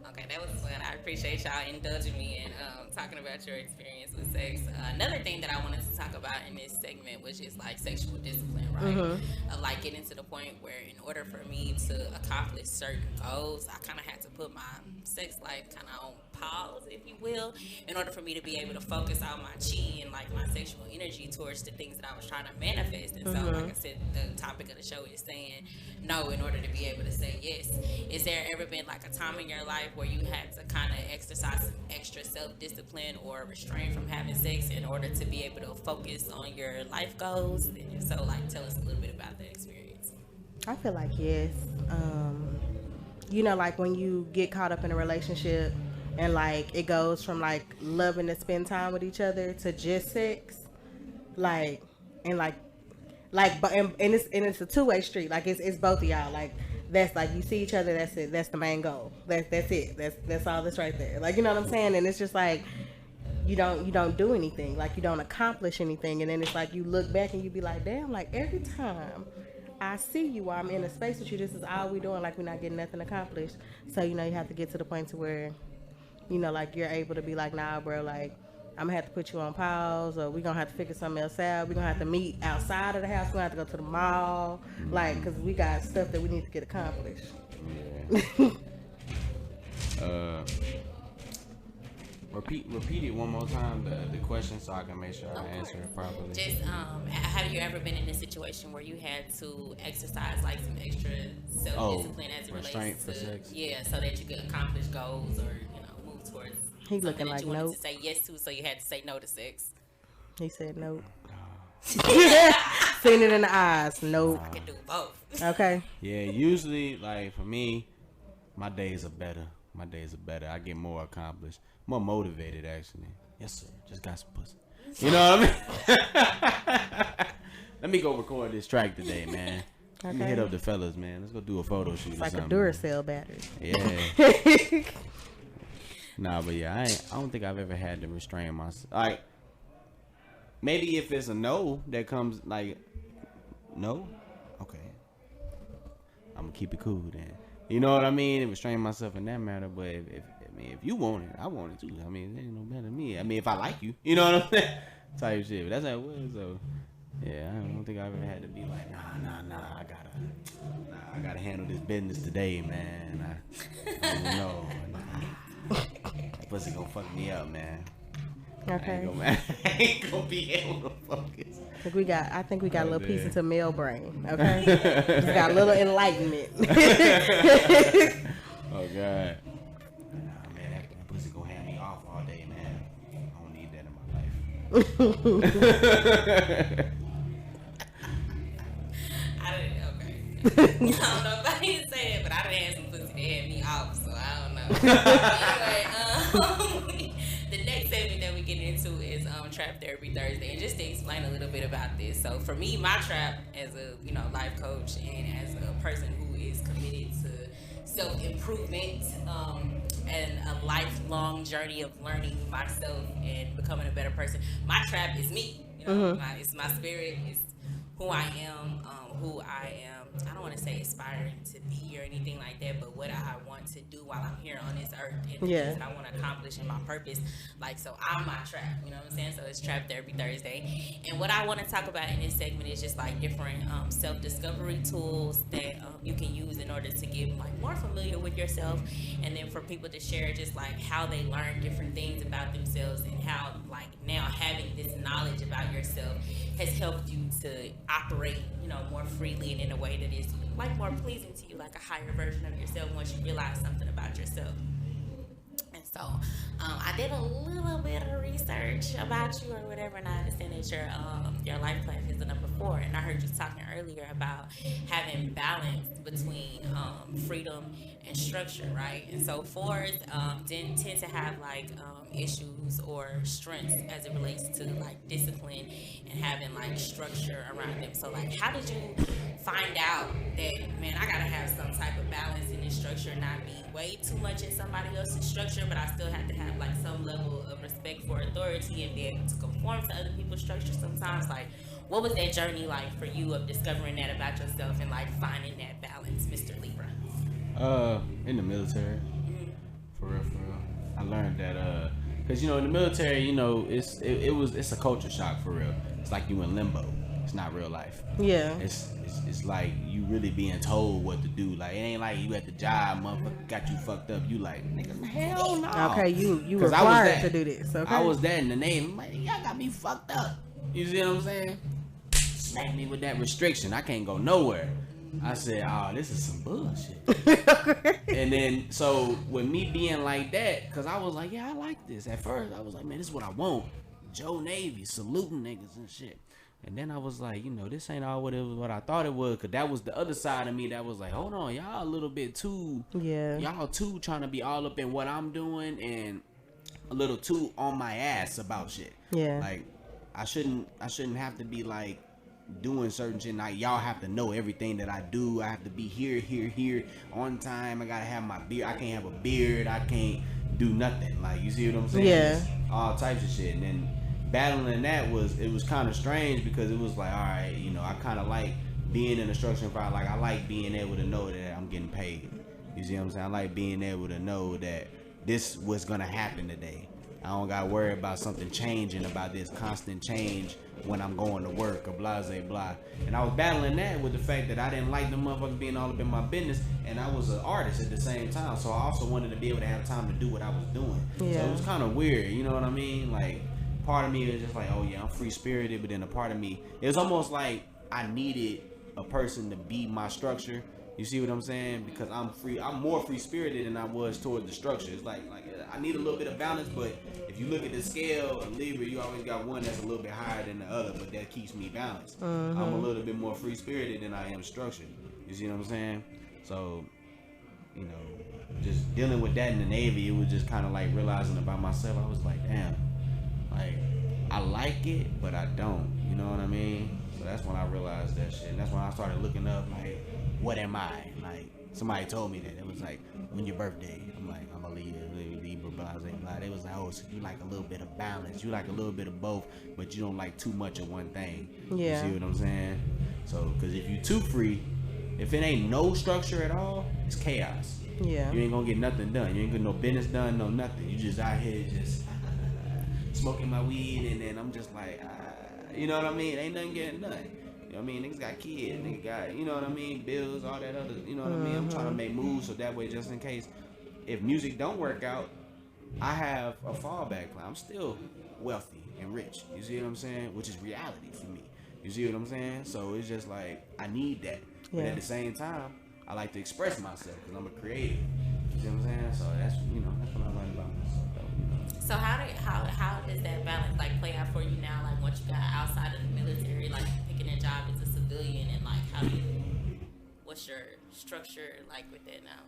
Okay, that was fun. I appreciate y'all indulging me in talking about your experience with sex. Another thing that I wanted to talk about in this segment was just like sexual discipline, right? Like getting to the point where in order for me to accomplish certain goals, I kind of had to put my sex life kind of on pause, if you will, in order for me to be able to focus on my chi and like my sexual energy towards the things that I was trying to manifest. And so, like I said, the topic of the show is saying no in order to be able to say yes. Is there ever been like a time in your life where you had to kind of exercise some extra self-discipline or restrain from having sex in order to be able to focus on your life goals? And if so, like, tell us a little bit about that experience. I feel like yes. You know, like when you get caught up in a relationship and like it goes from like loving to spend time with each other to just sex, like but it's a two-way street. Like it's both of y'all. Like that's like you see each other. That's it. That's the main goal. That's it. That's all that's right there. Like, you know what I'm saying? And it's just like you don't do anything. Like you don't accomplish anything. And then it's like you look back and you be like, damn. Like every time I see you while I'm in a space with you, this is all we doing. Like we're not getting nothing accomplished. So you know you have to get to the point to where, you know, like you're able to be like, nah, bro, like I'm gonna have to put you on pause, or we're gonna have to figure something else out. We're gonna have to meet outside of the house. We're gonna have to go to the mall, like, because we got stuff that we need to get accomplished. Yeah. Repeat it one more time, the question, so I can make sure I answer it properly. Just have you ever been in a situation where you had to exercise like some extra self-discipline as it relates to sex? Yeah, so that you could accomplish goals or, you know, move towards He looking that like you wanted nope. to say yes to, so you had to say no to sex. He said nope. Seen it in the eyes. Nope. I can do both. Okay. Yeah, usually, like, for me, my days are better. I get more accomplished. More motivated, actually. Yes, sir. Just got some pussy. You know what I mean? Let me go record this track today, man. Let me hit up the fellas, man. Let's go do a photo shoot. It's like or a something. Duracell battery. Yeah. Nah, but yeah, I don't think I've ever had to restrain myself. Like, maybe if it's a no that comes, like, no? Okay. I'm gonna keep it cool then. You know what I mean? Restrain myself in that matter, but if you want it, I want it too. I mean, it ain't no better than me. I mean, if I like you, you know what I'm saying? Type shit. But that's how it was, so yeah, I don't think I've ever had to be like, nah, I gotta handle this business today, man. I don't know. Nah. That pussy gonna fuck me up, man. Okay. I ain't gonna be able to focus. I think we got a little piece into male brain. Okay. Just got a little enlightenment. Oh God. Nah, man, that pussy gonna have me off all day, man. I don't need that in my life. Okay. I don't know if I need to say that, but I done had some pussy that had me off, so I don't know. Anyway, the next segment that we get into is Trap Therapy Thursday, and just to explain a little bit about this. So for me, my trap as a life coach and as a person who is committed to self-improvement and a lifelong journey of learning myself and becoming a better person, my trap is me. It's my spirit. It's who I am. I don't want to say aspiring to be or anything like that, but what I want to do while I'm here on this earth and the things that I want to accomplish in my purpose. Like, so I'm my trap, you know what I'm saying? So it's Trap Therapy Thursday. And what I want to talk about in this segment is just like different self-discovery tools that you can use in order to get like more familiar with yourself, and then for people to share just like how they learn different things about themselves and how like now having this knowledge about yourself has helped you to operate, more freely and in a way that is like more pleasing to you, like a higher version of yourself once you realize something about yourself. And so I did a little bit of research about you or whatever, and I understand that your life path is the number 4, and I heard you talking earlier about having balance between freedom and structure, right? And so fours tend to have like issues or strengths as it relates to like discipline and having like structure around them. So like, how did you find out that, man, I gotta have some type of balance in this structure, not be way too much in somebody else's structure, but I still have to have like some level of respect for authority and be able to conform to other people's structure sometimes? Like, what was that journey like for you of discovering that about yourself and like finding that balance, Mr. Libra? In the military, for real. I learned that, cause you know in the military, you know it's a culture shock for real. It's like you in limbo. It's not real life. Yeah. It's like you really being told what to do. Like it ain't like you at the job, motherfucker got you fucked up. You like, nigga, hell no. Okay, you required to do this. Okay. I was that in the Navy. I'm like, y'all got me fucked up. You see what I'm saying? Smack me with that restriction. I can't go nowhere. I said, oh, this is some bullshit. And then, so with me being like that, because I was like, yeah, I like this. At first, I was like, man, this is what I want. Joe Navy, saluting niggas and shit. And then I was like, you know, this ain't all what I thought it was. Because that was the other side of me that was like, hold on, y'all a little bit too, y'all too trying to be all up in what I'm doing and a little too on my ass about shit. Yeah. Like, I shouldn't have to be like, doing certain shit. Like y'all have to know everything that I do. I have to be here on time. I gotta have my beard. I can't have a beard. I can't do nothing. Like, you see what I'm saying? Yeah. Just all types of shit. And then battling that was kind of strange because it was like, all right, you know, I kind of like being in a structure environment. Like I like being able to know that I'm getting paid. You see what I'm saying? I like being able to know that this was gonna happen today. I don't gotta worry about something changing, about this constant change when I'm going to work or blah, blah, blah. And I was battling that with the fact that I didn't like the motherfuckers being all up in my business, and I was an artist at the same time, so I also wanted to be able to have time to do what I was doing. Yeah. So it was kind of weird, you know what I mean? Like, part of me was just like, oh yeah, I'm free-spirited, but then a part of me, it was almost like I needed a person to be my structure. You see what I'm saying? Because I'm more free-spirited than I was toward the structure. It's like I need a little bit of balance, but if you look at the scale of Libra, you always got one that's a little bit higher than the other, but that keeps me balanced. I'm a little bit more free-spirited than I am structured. You see what I'm saying? So, you know, just dealing with that in the Navy, it was just kind of like realizing about myself. I was like, damn, like, I like it, but I don't. You know what I mean? So that's when I realized that shit. And that's when I started looking up, like, what am I? Like, somebody told me that. It was like, when your birthday? I'm like, I'm a Libra, blah, blah, blah. They was like, oh, so you like a little bit of balance. You like a little bit of both, but you don't like too much of one thing. Yeah. You see what I'm saying? So, because if you too free, if it ain't no structure at all, it's chaos. Yeah. You ain't gonna get nothing done. You ain't get no business done, no nothing. You just out here just smoking my weed, and then I'm just like, you know what I mean? Ain't nothing getting done. You know what I mean? Niggas got kids, niggas got, you know what I mean, bills, all that other, you know what I mean? I'm trying to make moves so that way, just in case, if music don't work out, I have a fallback plan. I'm still wealthy and rich. You see what I'm saying? Which is reality for me. You see what I'm saying? So it's just like, I need that. But at the same time, I like to express myself because I'm a creative. You see what I'm saying? So that's, you know, that's what I learned about myself. You know? So how does that balance like play out for you now? Like once you got outside of the military, like picking a job as a civilian, and like what's your structure like with that now?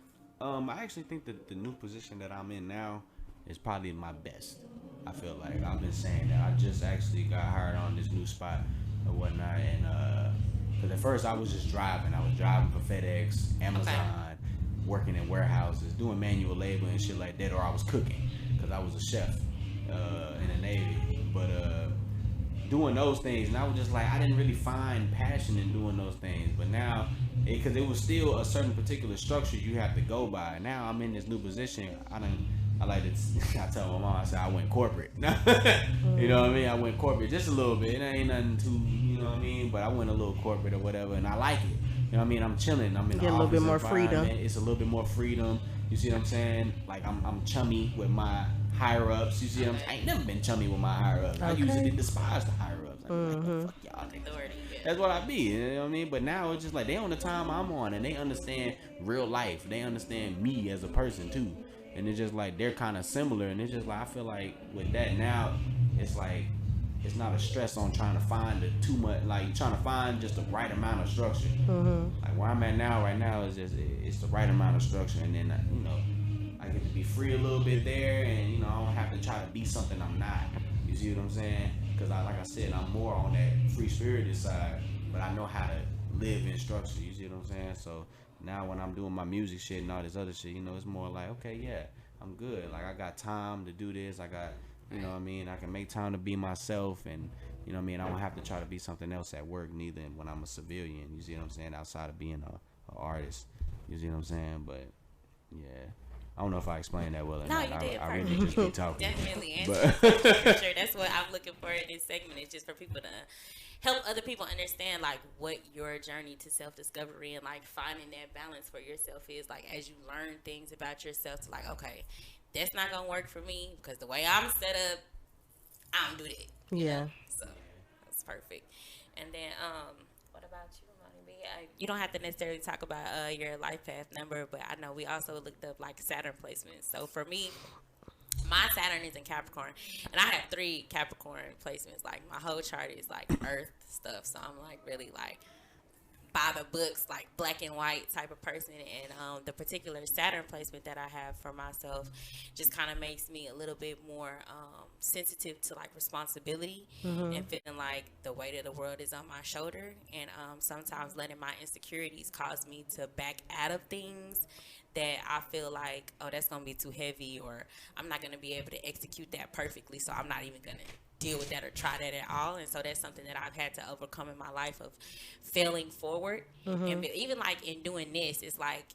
I actually think that the new position that I'm in now is probably my best. I feel like I've been saying that. I just actually got hired on this new spot or whatnot, and because at first I was just driving. I was driving for FedEx, Amazon, working in warehouses, doing manual labor and shit like that, or I was cooking because I was a chef in the Navy. But doing those things, and I was just like, I didn't really find passion in doing those things. But now, because it was still a certain particular structure you have to go by. Now I'm in this new position. I like to, I tell my mom, I said I went corporate. You know what I mean? I went corporate just a little bit. It ain't nothing too, you know what I mean? But I went a little corporate or whatever, and I like it. You know what I mean? I'm chilling. I'm in the a little bit more freedom. It's a little bit more freedom. You see what I'm saying? Like I'm chummy with my higher ups. You see what I'm saying? I ain't never been chummy with my higher ups. I usually despise the higher ups. Like, the fuck y'all niggas. That's what I be. You know what I mean? But now it's just like they on the time I'm on, and they understand real life. They understand me as a person too. And it's just like they're kind of similar, and it's just like I feel like with that now, it's like it's not a stress on trying to find the too much, like trying to find just the right amount of structure. Like where I'm at now, right now is just it's the right amount of structure, and then you know I get to be free a little bit there, and you know I don't have to try to be something I'm not. You see what I'm saying? Because like I said, I'm more on that free spirited side, but I know how to live in structure. You see what I'm saying? So now when I'm doing my music shit and all this other shit, you know, it's more like, okay, yeah, I'm good. Like I got time to do this. I got, you know what I mean? I can make time to be myself, and you know what I mean? I don't have to try to be something else at work neither when I'm a civilian. You see what I'm saying? Outside of being a artist. You see what I'm saying? But yeah. I don't know if I explained that well or not. No, you did. I really just be talking. Definitely answered. For sure. That's what I'm looking for in this segment. It's just for people to help other people understand like what your journey to self-discovery and like finding that balance for yourself is. Like as you learn things about yourself, to like, okay, that's not gonna work for me because the way I'm set up, I don't do that. Yeah. So that's perfect. And then what about you? You don't have to necessarily talk about your life path number, but I know we also looked up like Saturn placements. So for me, my Saturn is in Capricorn, and I have 3 Capricorn placements. Like my whole chart is like Earth stuff, so I'm like really like by the books, like black and white type of person. And the particular Saturn placement that I have for myself just kind of makes me a little bit more sensitive to like responsibility and feeling like the weight of the world is on my shoulder, and sometimes letting my insecurities cause me to back out of things that I feel like, oh, that's gonna be too heavy, or I'm not gonna be able to execute that perfectly, so I'm not even gonna deal with that or try that at all. And so that's something that I've had to overcome in my life, of failing forward. And even like in doing this, it's like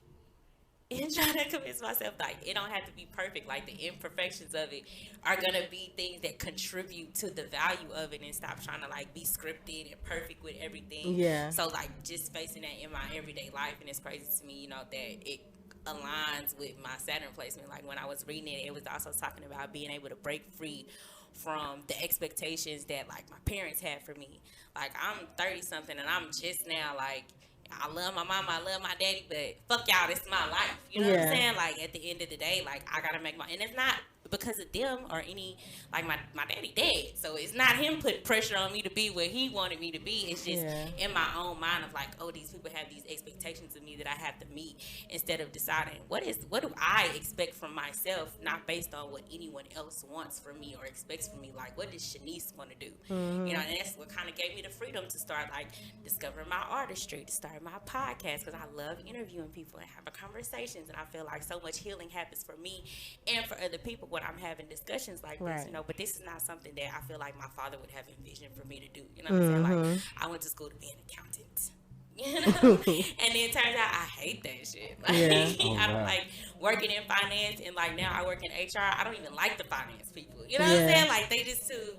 in trying to convince myself like it don't have to be perfect. Like the imperfections of it are gonna be things that contribute to the value of it, and stop trying to like be scripted and perfect with everything. Yeah. So like just facing that in my everyday life, and it's crazy to me, you know, that it aligns with my Saturn placement. Like when I was reading it, it was also talking about being able to break free from the expectations that like my parents had for me. Like I'm 30 something and I'm just now like, I love my mama, I love my daddy, but fuck y'all, this is my life. You know what I'm saying? Like at the end of the day, like I gotta make my, and it's not because of them or any, like my daddy dead, so it's not him putting pressure on me to be where he wanted me to be. It's just in my own mind of like, oh, these people have these expectations of me that I have to meet, instead of deciding what do I expect from myself, not based on what anyone else wants from me or expects from me. Like what does Shanice want to do? You know, and that's what kind of gave me the freedom to start like discovering my artistry, to start my podcast, because I love interviewing people and having conversations, and I feel like so much healing happens for me and for other people when I'm having discussions like this, you know. But this is not something that I feel like my father would have envisioned for me to do, you know what I'm saying? Like I went to school to be an accountant, you know, and then it turns out I hate that shit. Like I don't like working in finance, and like now I work in HR. I don't even like the finance people, you know what I'm saying? Like they just too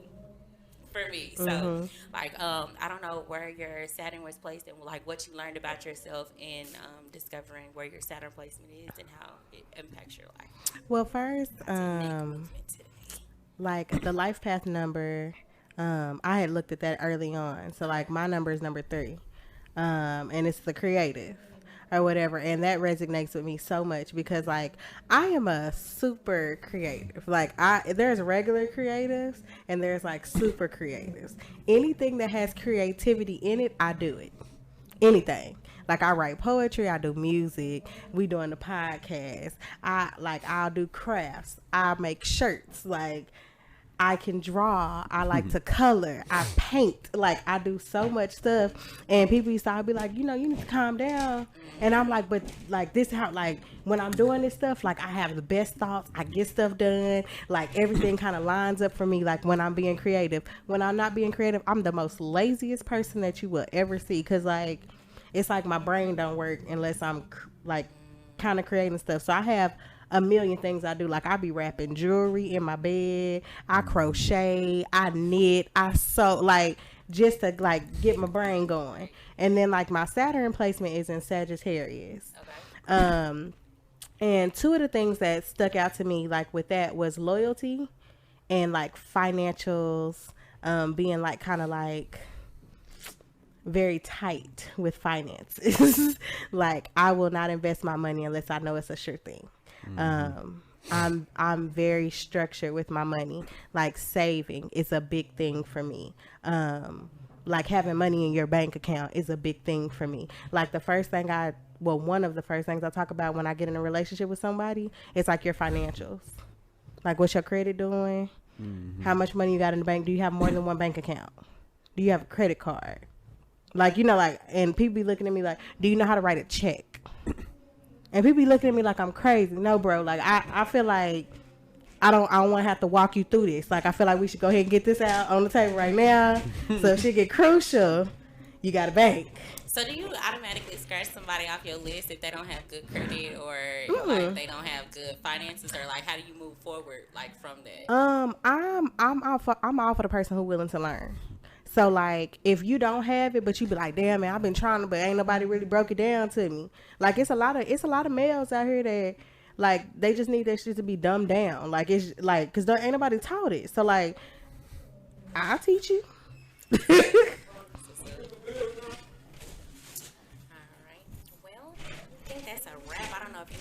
for me. So like I don't know where your Saturn was placed, and like what you learned about yourself in discovering where your Saturn placement is and how it impacts your life. Well, first like the life path number, I had looked at that early on. So like my number is number 3, and it's the creative or whatever, and that resonates with me so much because like I am a super creative. Like there's regular creatives and there's like super creatives. Anything that has creativity in it, I do it. Anything. Like I write poetry, I do music, we doing the podcast, I'll do crafts, I make shirts, like I can draw, I like to color, I paint, like I do so much stuff. And people used to be like, you know, you need to calm down. And I'm like, but like this how, like when I'm doing this stuff, like I have the best thoughts, I get stuff done, like everything kind of lines up for me. Like when I'm being creative. When I'm not being creative, I'm the most laziest person that you will ever see, because like it's like my brain don't work unless I'm like kind of creating stuff. So I have a million things I do. Like I be wrapping jewelry in my bed, I crochet, I knit, I sew, like just to like get my brain going. And then like my Saturn placement is in Sagittarius. And 2 of the things that stuck out to me like with that was loyalty and like financials, being like kind of like very tight with finances. Like I will not invest my money unless I know it's a sure thing. I'm very structured with my money. Like saving is a big thing for me. Like having money in your bank account is a big thing for me. Like one of the first things I talk about when I get in a relationship with somebody, it's like your financials. Like what's your credit doing? Mm-hmm. How much money you got in the bank? Do you have more than one bank account? Do you have a credit card? Like, and people be looking at me like, do you know how to write a check? And people be looking at me like I'm crazy. No, bro. Like, I feel like I don't want to have to walk you through this. Like, I feel like we should go ahead and get this out on the table right now. So if shit get crucial, you got a bank. So do you automatically scratch somebody off your list if they don't have good credit or like they don't have good finances, or like how do you move forward like from that? I'm all for the person who's willing to learn. So like if you don't have it, but you be like, damn man, I've been trying to, but ain't nobody really broke it down to me. Like it's a lot of males out here that like they just need that shit to be dumbed down. Like it's like because ain't nobody taught it. So like I'll teach you.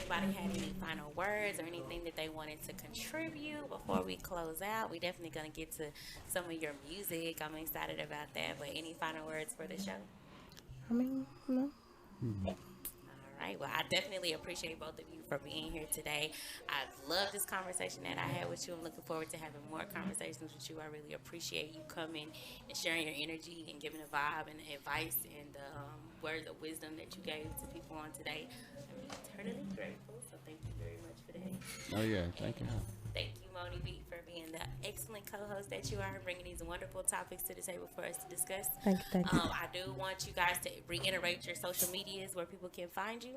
Anybody had any final words or anything that they wanted to contribute before we close out? We definitely gonna get to some of your music. I'm excited about that. But any final words for the show? I mean, no. All right. Well, I definitely appreciate both of you for being here today. I love this conversation that I had with you. I'm looking forward to having more conversations with you. I really appreciate you coming and sharing your energy and giving a vibe and advice and the words of wisdom that you gave to people on today. I'm eternally grateful. So thank you very much for that. Oh yeah, thank you. Thank you, LoveMonieB, for being the excellent co-host that you are, bringing these wonderful topics to the table for us to discuss. Thank you. I do want you guys to reiterate your social medias where people can find you.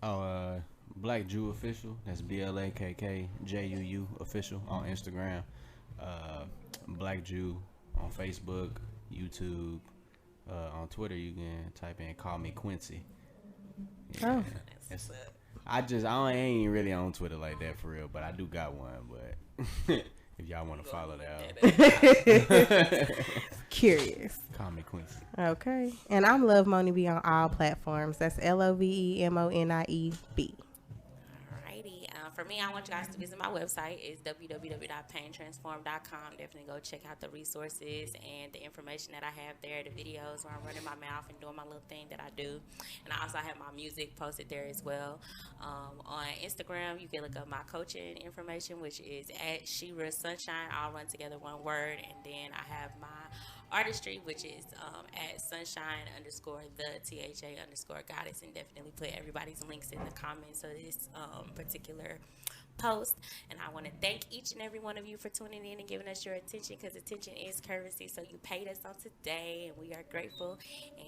Blakk Juu official. That's BLAKKJUU official on Instagram. Blakk Juu on Facebook, YouTube. On Twitter, you can type in "Call Me Quincy." Yeah. I ain't really on Twitter like that for real, but I do got one. But if y'all want to follow that out, curious. Call me Quincy. Okay, and I'm LoveMonieB on all platforms. That's LoveMonieB. Alrighty. For me, I want you guys to visit my website. It's www.paintransform.com. Definitely go check out the resources and the information that I have there, the videos where I'm running my mouth and doing my little thing that I do. And I also have my music posted there as well. On Instagram, you can look up my coaching information, which is at Sheera SunShine, all run together one word. And then I have my artistry, which is at sunshine_the_goddess, and definitely put everybody's links in the comments of this particular post. And I want to thank each and every one of you for tuning in and giving us your attention, because attention is currency. So you paid us on today, and we are grateful. And